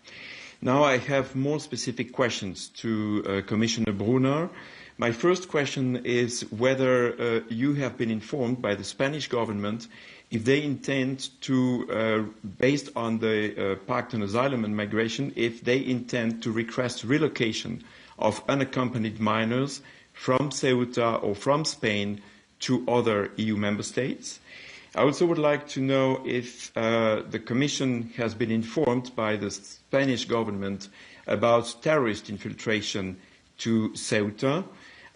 Speaker 14: Now I have more specific questions to Commissioner Brunner. My first question is whether you have been informed by the Spanish government if they intend to, based on the Pact on Asylum and Migration, if they intend to request relocation of unaccompanied minors from Ceuta or from Spain to other EU member states. I also would like to know if the Commission has been informed by the Spanish government about terrorist infiltration to Ceuta.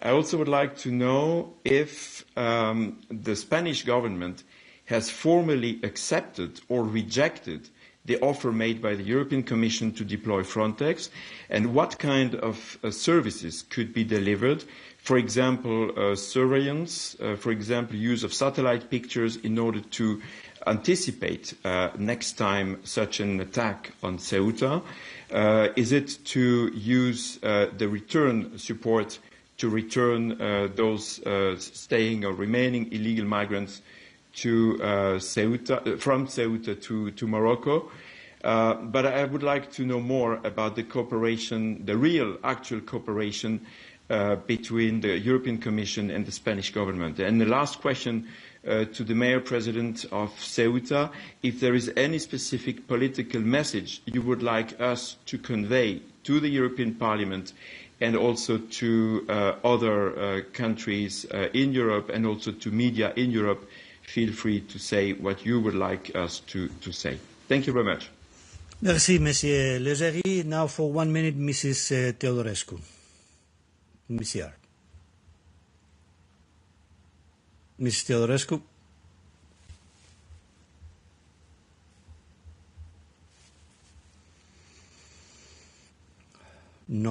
Speaker 14: I also would like to know if the Spanish government has formally accepted or rejected the offer made by the European Commission to deploy Frontex, and what kind of services could be delivered. For example, surveillance, for example, use of satellite pictures in order to anticipate next time such an attack on Ceuta. Is it to use the return support to return those staying or remaining illegal migrants to Ceuta, from Ceuta to Morocco? But I would like to know more about the cooperation, the real, actual cooperation between the European Commission and the Spanish government. And the last question to the Mayor President of Ceuta, if there is any specific political message you would like us to convey to the European Parliament and also to other countries in Europe and also to media in Europe, feel free to say what you would like us to say. Thank you very much.
Speaker 2: Merci, Monsieur Leggeri. Now for 1 minute, Mrs. Teodorescu. Mrs. Teodorescu.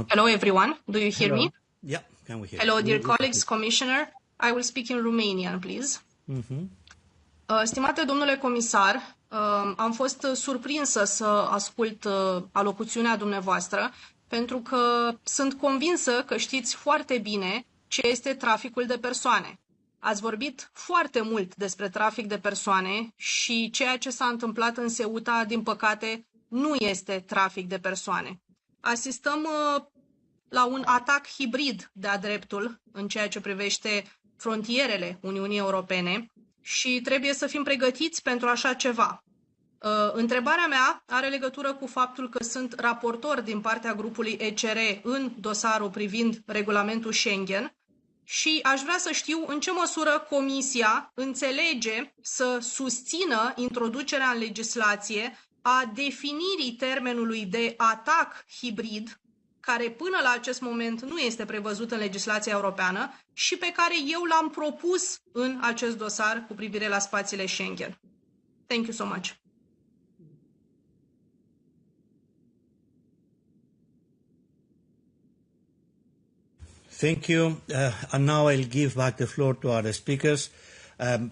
Speaker 15: Hello, everyone. Do you hear me?
Speaker 2: Yeah, can we hear?
Speaker 15: Hello, dear colleagues, Commissioner. I will speak in Romanian, please. Stimate domnule comisar, am fost surprinsă să ascult alocuțiunea dumneavoastră, pentru că sunt convinsă că știți foarte bine ce este traficul de persoane. Ați vorbit foarte mult despre trafic de persoane și ceea ce s-a întâmplat în Ceuta, din păcate, nu este trafic de persoane. Asistăm la un atac hibrid de-a dreptul în ceea ce privește frontierele Uniunii Europene și trebuie să fim pregătiți pentru așa ceva. Întrebarea mea are legătură cu faptul că sunt raportor din partea grupului ECR în dosarul privind regulamentul Schengen și aș vrea să știu în ce măsură Comisia înțelege să susțină introducerea în legislație a definirii termenului de atac hibrid, care până la acest moment nu este prevăzut în legislația europeană și pe care eu l-am propus în acest dosar cu privire la spațiile Schengen. Thank you so much.
Speaker 2: Thank you. And now I'll give back the floor to our speakers.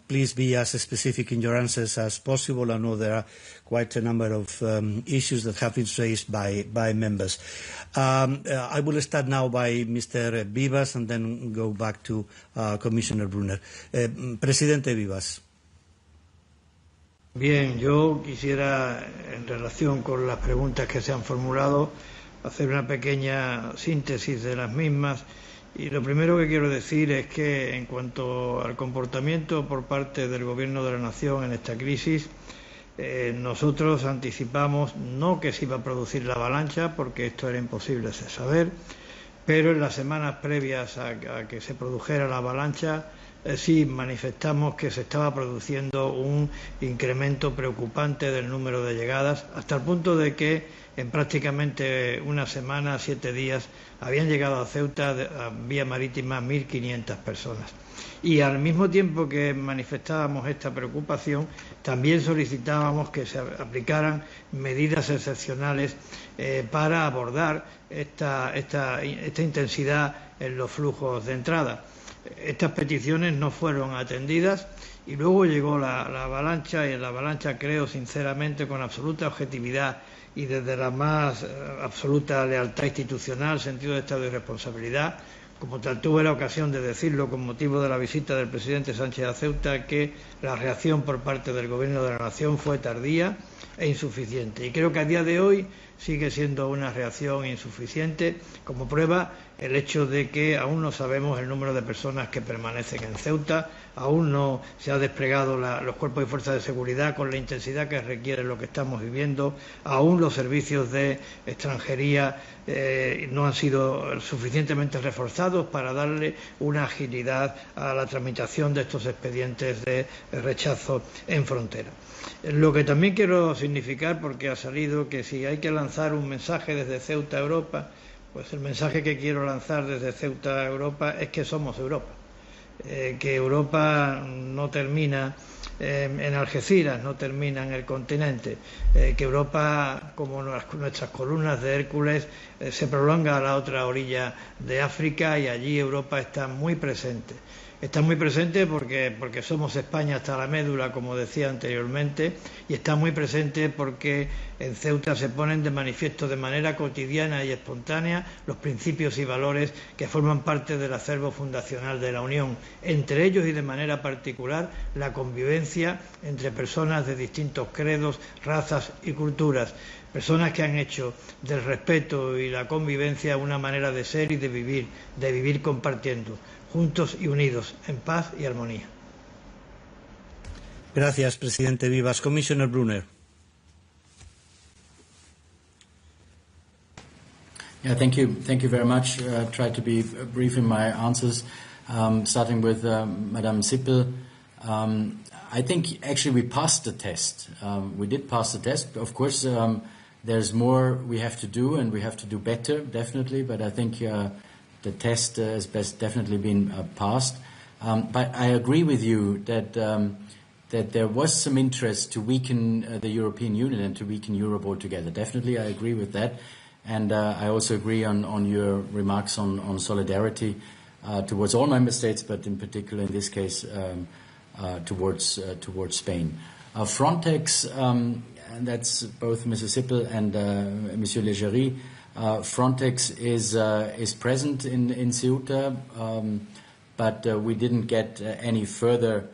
Speaker 2: Please be as specific in your answers as possible. I know there are quite a number of issues that have been raised by members. I will start now by Mr. Vivas and then go back to Commissioner Brunner. Presidente Vivas.
Speaker 1: Bien, yo quisiera, en relación con las preguntas que se han formulado, hacer una pequeña síntesis de las mismas. Y lo primero que quiero decir es que en cuanto al comportamiento por parte del Gobierno de la Nación en esta crisis, Nosotros anticipamos no que se iba a producir la avalancha, porque esto era imposible de saber, pero en las semanas previas a que se produjera la avalancha sí manifestamos que se estaba produciendo un incremento preocupante del número de llegadas, hasta el punto de que en prácticamente una semana, 7 días, habían llegado a Ceuta vía marítima 1.500 personas. Y al mismo tiempo que manifestábamos esta preocupación, también solicitábamos que se aplicaran medidas excepcionales para abordar esta intensidad en los flujos de entrada. Estas peticiones no fueron atendidas y luego llegó la avalancha, y en la avalancha creo sinceramente, con absoluta objetividad y desde la más absoluta lealtad institucional, sentido de Estado y responsabilidad, como tal tuve la ocasión de decirlo con motivo de la visita del presidente Sánchez a Ceuta, que la reacción por parte del Gobierno de la Nación fue tardía e insuficiente. Y creo que a día de hoy sigue siendo una reacción insuficiente, como prueba el hecho de que aún no sabemos el número de personas que permanecen en Ceuta, aún no se han desplegado los cuerpos y fuerzas de seguridad con la intensidad que requiere lo que estamos viviendo, aún los servicios de extranjería no han sido suficientemente reforzados para darle una agilidad a la tramitación de estos expedientes de rechazo en frontera. Lo que también quiero significar, porque ha salido que si hay que lanzar un mensaje desde Ceuta a Europa, pues el mensaje que quiero lanzar desde Ceuta a Europa es que somos Europa, que Europa no termina en Algeciras, no termina en el continente, que Europa, como nuestras columnas de Hércules, se prolonga a la otra orilla de África, y allí Europa está muy presente. Está muy presente porque somos España hasta la médula, como decía anteriormente, y está muy presente porque en Ceuta se ponen de manifiesto de manera cotidiana y espontánea los principios y valores que forman parte del acervo fundacional de la Unión, entre ellos y de manera particular la convivencia entre personas de distintos credos, razas y culturas, personas que han hecho del respeto y la convivencia una manera de ser y de vivir compartiendo, juntos y unidos, en paz y armonía.
Speaker 2: Gracias, presidente Vivas. Commissioner Brunner.
Speaker 3: Yeah, thank you. Thank you very much. Try to be brief in my answers, starting with Madame Sippel. I think actually we passed the test. We did pass the test. Of course, there's more we have to do, and we have to do better, definitely, but I think the test has definitely been passed. But I agree with you that that there was some interest to weaken the European Union and to weaken Europe altogether. Definitely, I agree with that. And I also agree on your remarks on solidarity towards all member states, but in particular in this case towards Spain. Frontex, and that's both Mrs. Sippel and Monsieur Leggeri. Frontex is present in Ceuta, but we didn't get any further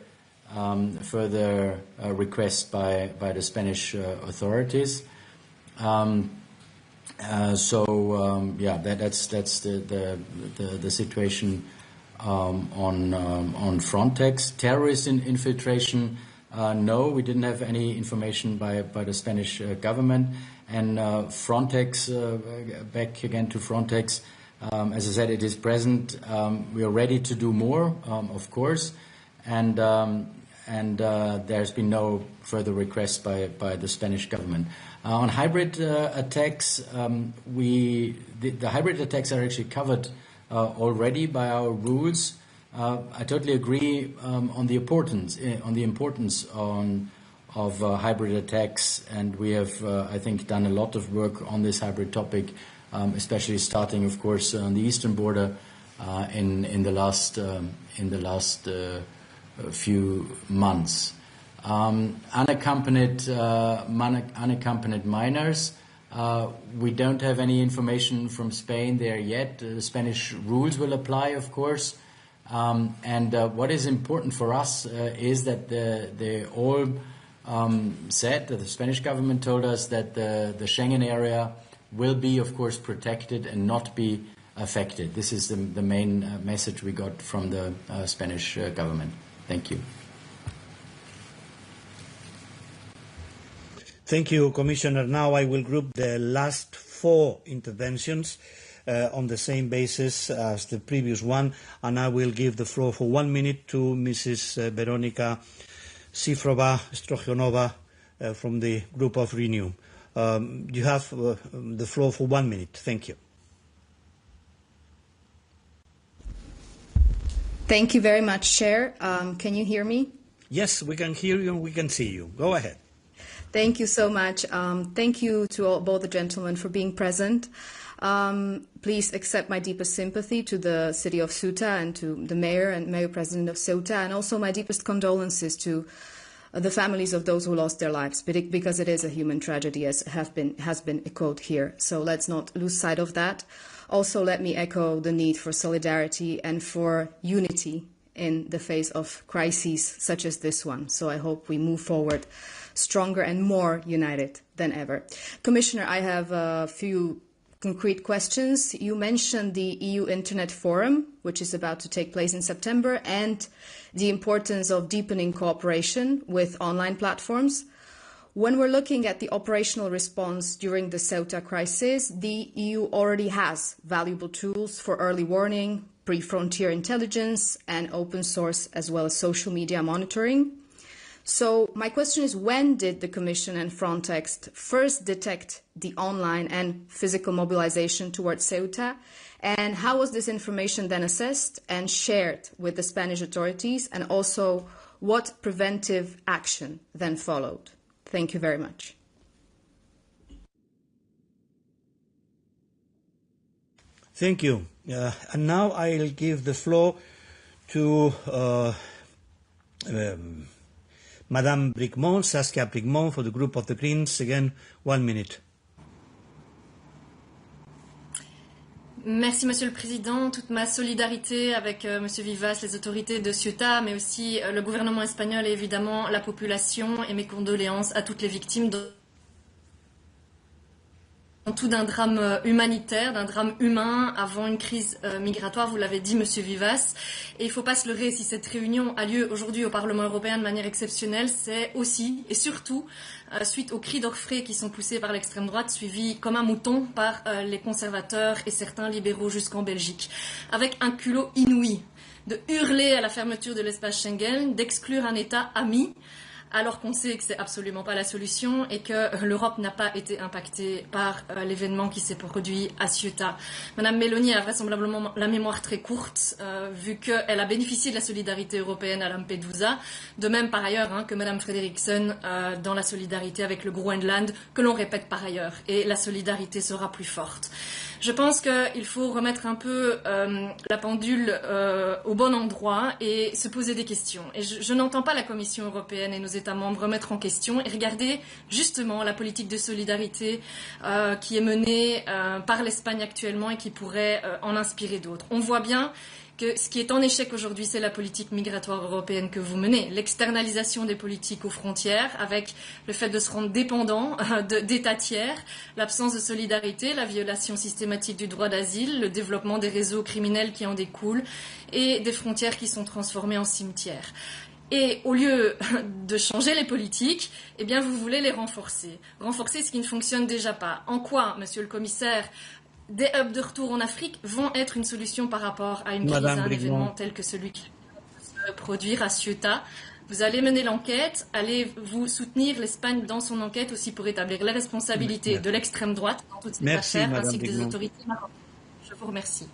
Speaker 3: requests by the Spanish authorities. Yeah, that's the situation on Frontex. Terrorist infiltration. No, we didn't have any information by the Spanish government. And Frontex, back again to Frontex, as I said, it is present. We are ready to do more, of course, and there's been no further requests by the Spanish government. On hybrid attacks, the hybrid attacks are actually covered already by our rules. I totally agree on the importance of hybrid attacks, and we have, I think, done a lot of work on this hybrid topic, especially starting, of course, on the eastern border in the last few months. Unaccompanied minors. We don't have any information from Spain there yet. The Spanish rules will apply, of course. And what is important for us is that they all said that the Spanish government told us that the Schengen area will be, of course, protected and not be affected. This is the main message we got from the Spanish government. Thank you.
Speaker 2: Thank you, Commissioner. Now I will group the last 4 interventions on the same basis as the previous one, and I will give the floor for 1 minute to Mrs. Veronika Sifrova-Strojanova from the group of Renew. You have the floor for 1 minute. Thank you.
Speaker 16: Thank you very much, Chair. Can you hear me?
Speaker 2: Yes, we can hear you and we can see you. Go ahead.
Speaker 16: Thank you so much. Thank you to both the gentlemen for being present. Please accept my deepest sympathy to the city of Ceuta and to the mayor and mayor president of Ceuta, and also my deepest condolences to the families of those who lost their lives, because it is a human tragedy, as has been echoed here. So let's not lose sight of that. Also, let me echo the need for solidarity and for unity in the face of crises such as this one. So I hope we move forward stronger and more united than ever. Commissioner, I have a few concrete questions. You mentioned the EU Internet Forum, which is about to take place in September, and the importance of deepening cooperation with online platforms. When we're looking at the operational response during the Ceuta crisis, the EU already has valuable tools for early warning, pre-frontier intelligence, and open source, as well as social media monitoring. So my question is, when did the Commission and Frontex first detect the online and physical mobilization towards Ceuta? And how was this information then assessed and shared with the Spanish authorities? And also, what preventive action then followed? Thank you very much.
Speaker 2: Thank you. And now I'll give the floor to Madame Bricmont, Saskia Bricmont, for the group of the Greens. Again, 1 minute.
Speaker 12: Merci, Monsieur le Président. Toute ma solidarité avec Monsieur Vivas, les autorités de Ceuta, mais aussi le gouvernement espagnol et évidemment la population, et mes condoléances à toutes les victimes tout d'un drame humanitaire, d'un drame humain avant une crise migratoire, vous l'avez dit, Monsieur Vivas. Et il ne faut pas se leurrer, si cette réunion a lieu aujourd'hui au Parlement européen de manière exceptionnelle, c'est aussi et surtout suite aux cris d'orfraie qui sont poussés par l'extrême droite, suivis comme un mouton par les conservateurs et certains libéraux jusqu'en Belgique, avec un culot inouï de hurler à la fermeture de l'espace Schengen, d'exclure un État ami, alors qu'on sait que c'est absolument pas la solution et que l'Europe n'a pas été impactée par l'événement qui s'est produit à Ceuta. Madame Meloni a vraisemblablement la mémoire très courte, vu qu'elle a bénéficié de la solidarité européenne à Lampedusa, de même par ailleurs que Madame Frederiksen dans la solidarité avec le Groenland, que l'on répète par ailleurs, et la solidarité sera plus forte. Je pense qu'il faut remettre un peu la pendule au bon endroit et se poser des questions. Et je n'entends pas la Commission européenne et nos États membres remettre en question et regarder justement la politique de solidarité qui est menée par l'Espagne actuellement et qui pourrait en inspirer d'autres. On voit bien que ce qui est en échec aujourd'hui, c'est la politique migratoire européenne que vous menez. L'externalisation des politiques aux frontières, avec le fait de se rendre dépendant d'États tiers, l'absence de solidarité, la violation systématique du droit d'asile, le développement des réseaux criminels qui en découlent et des frontières qui sont transformées en cimetières. Et au lieu de changer les politiques, eh bien vous voulez les renforcer. Renforcer ce qui ne fonctionne déjà pas. En quoi, monsieur le commissaire, des hubs de retour en Afrique vont être une solution par rapport à une crise, à un événement tel que celui qui va se produire à Ceuta? Vous allez mener l'enquête, allez-vous soutenir l'Espagne dans son enquête aussi pour établir les responsabilités de l'extrême droite dans toutes ces affaires, ainsi que des autorités marocaines? Je vous remercie.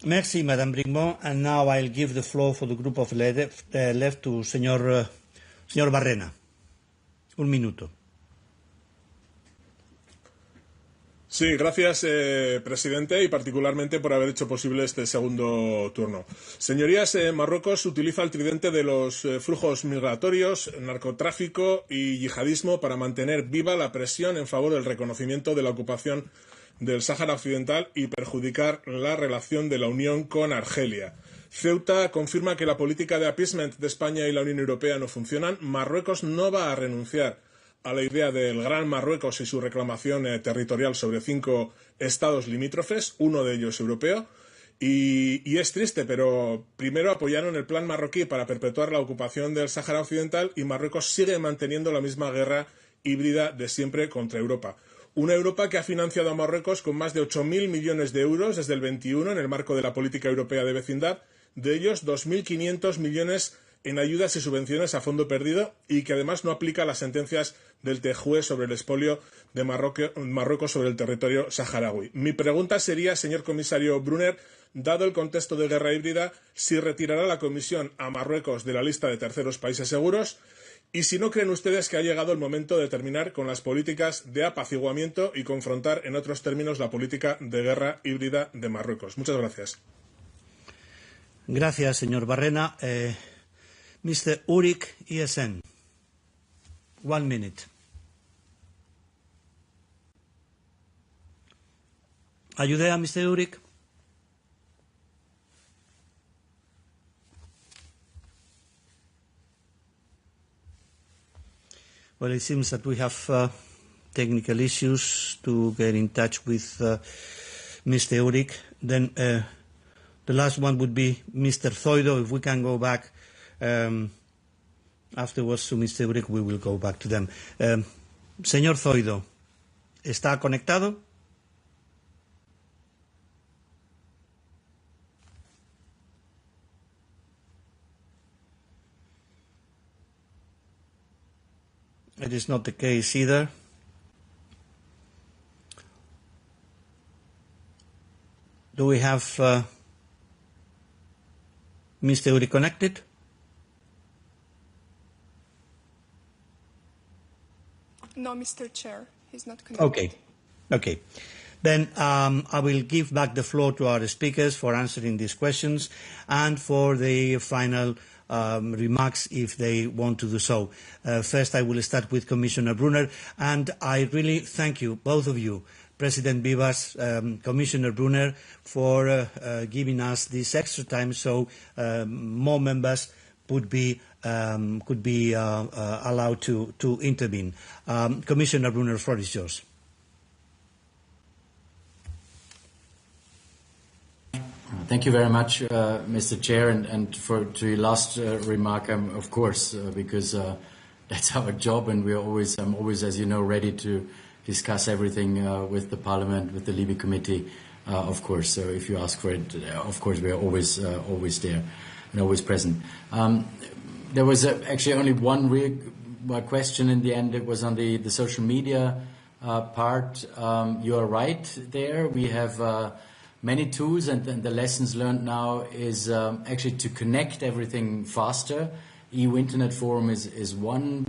Speaker 2: Merci, Madame Bricmont. And now I'll give the floor for the group of left to señor Barrena. 1 minuto.
Speaker 17: Sí, gracias, presidente, y particularmente por haber hecho posible este segundo turno. Señorías, Marruecos utiliza el tridente de los flujos migratorios, narcotráfico y yihadismo para mantener viva la presión en favor del reconocimiento de la ocupación del Sáhara Occidental y perjudicar la relación de la Unión con Argelia. Ceuta confirma que la política de appeasement de España y la Unión Europea no funcionan. Marruecos no va a renunciar a la idea del Gran Marruecos y su reclamación territorial sobre 5 estados limítrofes, uno de ellos europeo, Y es triste, pero primero apoyaron el plan marroquí para perpetuar la ocupación del Sáhara Occidental y Marruecos sigue manteniendo la misma guerra híbrida de siempre contra Europa. Una Europa que ha financiado a Marruecos con más de 8.000 millones de euros desde el 21 en el marco de la política europea de vecindad, de ellos 2.500 millones en ayudas y subvenciones a fondo perdido y que además no aplica las sentencias del TJUE sobre el expolio de Marruecos sobre el territorio saharaui. Mi pregunta sería, señor comisario Brunner, dado el contexto de guerra híbrida, si retirará la Comisión a Marruecos de la lista de terceros países seguros y si no creen ustedes que ha llegado el momento de terminar con las políticas de apaciguamiento y confrontar en otros términos la política de guerra híbrida de Marruecos. Muchas gracias.
Speaker 2: Gracias, señor Barrena. Mr. Urik, ESN. 1 minute. Are you there, Mr. Urik? Well, it seems that we have technical issues to get in touch with Mr. Urik. Then the last one would be Mr. Zoido. If we can go back afterwards to Mr. Urik, we will go back to them. Señor Zoido, ¿está conectado? It is not the case either. Do we have Mr. Uri connected?
Speaker 5: No, Mr. Chair, he's not connected.
Speaker 2: Okay. Then I will give back the floor to our speakers for answering these questions and for the final remarks if they want to do so. First, I will start with Commissioner Brunner, and I really thank you, both of you, President Vivas, Commissioner Brunner, for giving us this extra time so more members could be allowed to intervene. Commissioner Brunner, the floor is yours.
Speaker 3: Thank you very much, Mr. Chair, and to your last remark, of course, because that's our job, and I'm always, as you know, ready to discuss everything with the Parliament, with the Libe Committee, of course. So if you ask for it, of course, we are always there and always present. There was actually only one real question in the end. It was on the social media part. You are right there. We have many tools, and the lessons learned now is actually to connect everything faster. EU Internet Forum is one,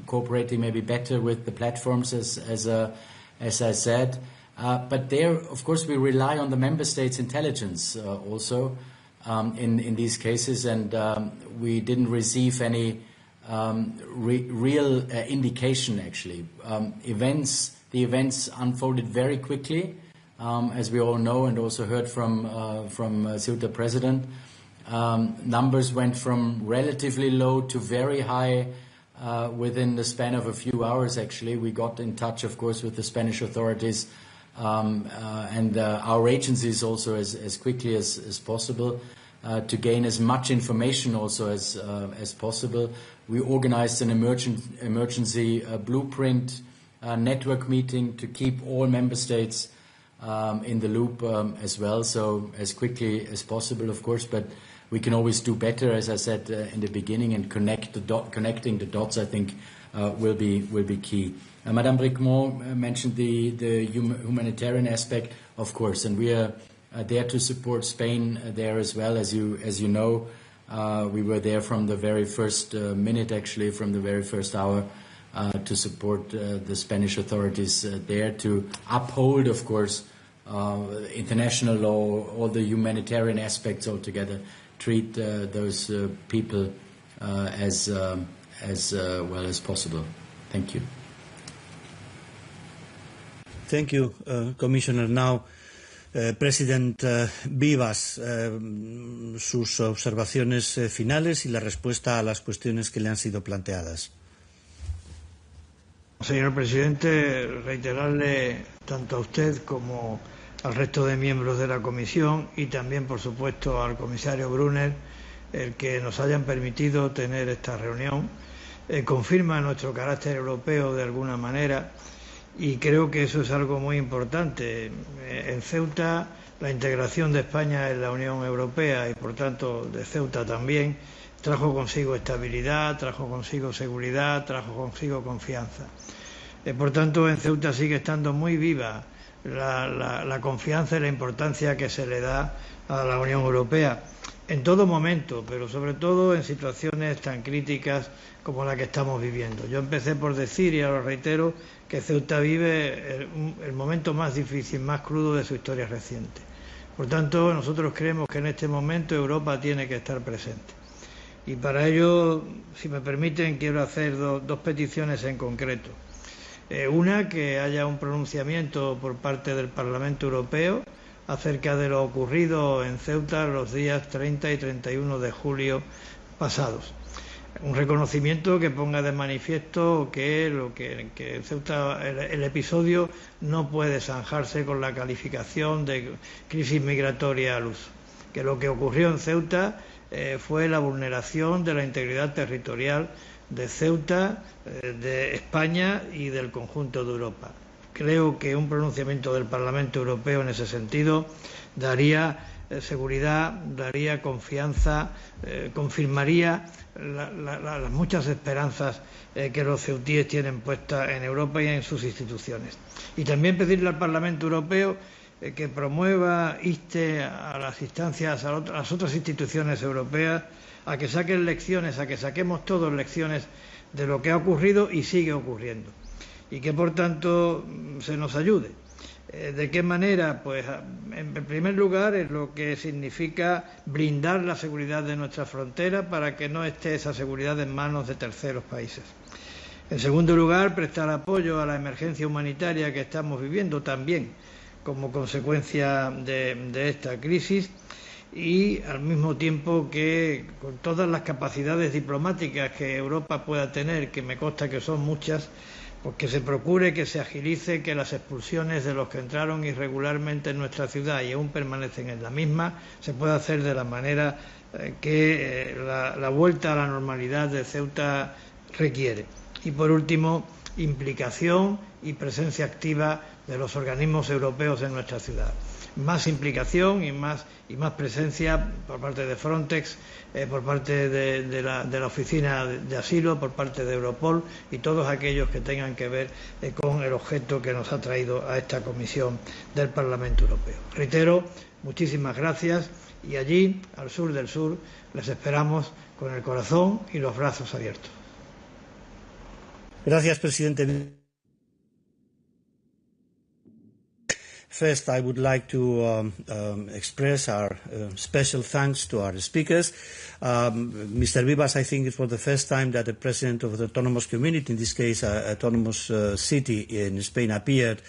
Speaker 3: cooperating maybe better with the platforms, as I said. But there, of course, we rely on the member states' intelligence also in these cases, and we didn't receive any real indication, actually. The events unfolded very quickly. As we all know and also heard from Ceuta President, numbers went from relatively low to very high within the span of a few hours, actually. We got in touch, of course, with the Spanish authorities and our agencies also as quickly as possible to gain as much information also as possible. We organized an emergency blueprint network meeting to keep all member states in the loop as well, so as quickly as possible, of course, but we can always do better, as I said in the beginning, and connecting the dots, I think, will be key. Madame Bricmont mentioned the humanitarian aspect, of course, and we are there to support Spain there as well. As you know, we were there from the very first minute, actually, from the very first hour, to support the Spanish authorities there to uphold, of course, international law, all the humanitarian aspects altogether, treat those people as well as possible. Thank you.
Speaker 2: Thank you, Commissioner. Now, President Vivas, sus observaciones finales y la respuesta a las cuestiones que le han sido planteadas.
Speaker 1: Señor presidente, reiterarle tanto a usted como al resto de miembros de la Comisión y también, por supuesto, al comisario Brunner, el que nos hayan permitido tener esta reunión. Confirma nuestro carácter europeo de alguna manera y creo que eso es algo muy importante. En Ceuta, la integración de España en la Unión Europea y, por tanto, de Ceuta también, trajo consigo estabilidad, trajo consigo seguridad, trajo consigo confianza. Por tanto, en Ceuta sigue estando muy viva la confianza y la importancia que se le da a la Unión Europea en todo momento, pero sobre todo en situaciones tan críticas como la que estamos viviendo. Yo empecé por decir, y ahora lo reitero, que Ceuta vive el momento más difícil, más crudo de su historia reciente. Por tanto, nosotros creemos que en este momento Europa tiene que estar presente. Y para ello, si me permiten, quiero hacer dos peticiones en concreto. Una, que haya un pronunciamiento por parte del Parlamento Europeo acerca de lo ocurrido en Ceuta los días 30 y 31 de julio pasados. Un reconocimiento que ponga de manifiesto que Ceuta, el episodio no puede zanjarse con la calificación de crisis migratoria al uso. Que lo que ocurrió en Ceuta fue la vulneración de la integridad territorial de Ceuta, de España y del conjunto de Europa. Creo que un pronunciamiento del Parlamento Europeo en ese sentido daría seguridad, daría confianza, confirmaría las muchas esperanzas que los ceutíes tienen puestas en Europa y en sus instituciones. Y también pedirle al Parlamento Europeo que promueva, inste a las instancias, a las otras instituciones europeas, a que saquen lecciones, a que saquemos todos lecciones de lo que ha ocurrido y sigue ocurriendo. Y que, por tanto, se nos ayude. ¿De qué manera? Pues, en primer lugar, es lo que significa blindar la seguridad de nuestra frontera para que no esté esa seguridad en manos de terceros países. En segundo lugar, prestar apoyo a la emergencia humanitaria que estamos viviendo también como consecuencia de esta crisis y, al mismo tiempo, que con todas las capacidades diplomáticas que Europa pueda tener, que me consta que son muchas, pues que se procure que se agilice que las expulsiones de los que entraron irregularmente en nuestra ciudad y aún permanecen en la misma se pueda hacer de la manera que la vuelta a la normalidad de Ceuta requiere. Y por último, implicación y presencia activa de los organismos europeos en nuestra ciudad. Más implicación y más presencia por parte de Frontex, por parte de la Oficina de Asilo, por parte de Europol y todos aquellos que tengan que ver con el objeto que nos ha traído a esta comisión del Parlamento Europeo. Reitero, muchísimas gracias y allí, al sur del sur, les esperamos con el corazón y los brazos abiertos.
Speaker 2: Gracias, presidente. First, I would like to express our special thanks to our speakers. Mr. Vivas, I think it was the first time that the president of the autonomous community, in this case, autonomous city in Spain, appeared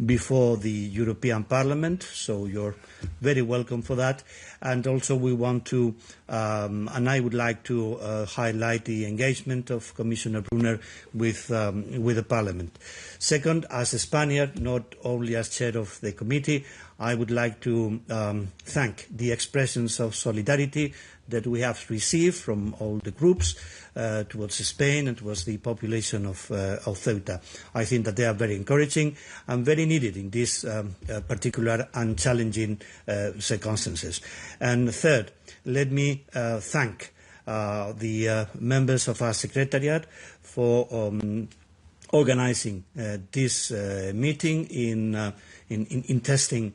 Speaker 2: before the European Parliament, so you're very welcome for that. And also we want to, and I would like to highlight the engagement of Commissioner Brunner with the Parliament. Second, as a Spaniard, not only as chair of the committee, I would like to thank the expressions of solidarity that we have received from all the groups towards Spain and towards the population of Ceuta. I think that they are very encouraging and very needed in these particular and challenging circumstances. And third, let me thank the members of our Secretariat for organizing this meeting in testing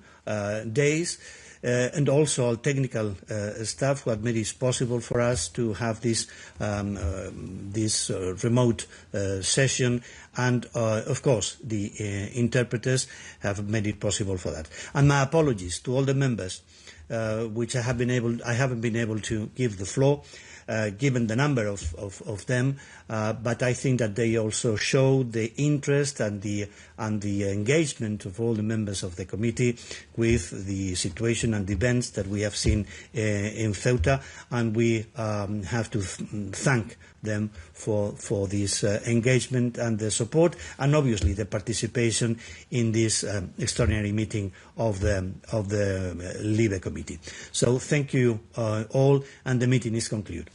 Speaker 2: days. And also all technical staff who have made it possible for us to have this remote session, and of course the interpreters have made it possible for that. And my apologies to all the members which I haven't been able to give the floor. given the number of them, but I think that they also show the interest and the engagement of all the members of the committee with the situation and the events that we have seen in Ceuta, and we have to thank them for this engagement and the support, and obviously the participation in this extraordinary meeting of the LIBE committee. So thank you all, and the meeting is concluded.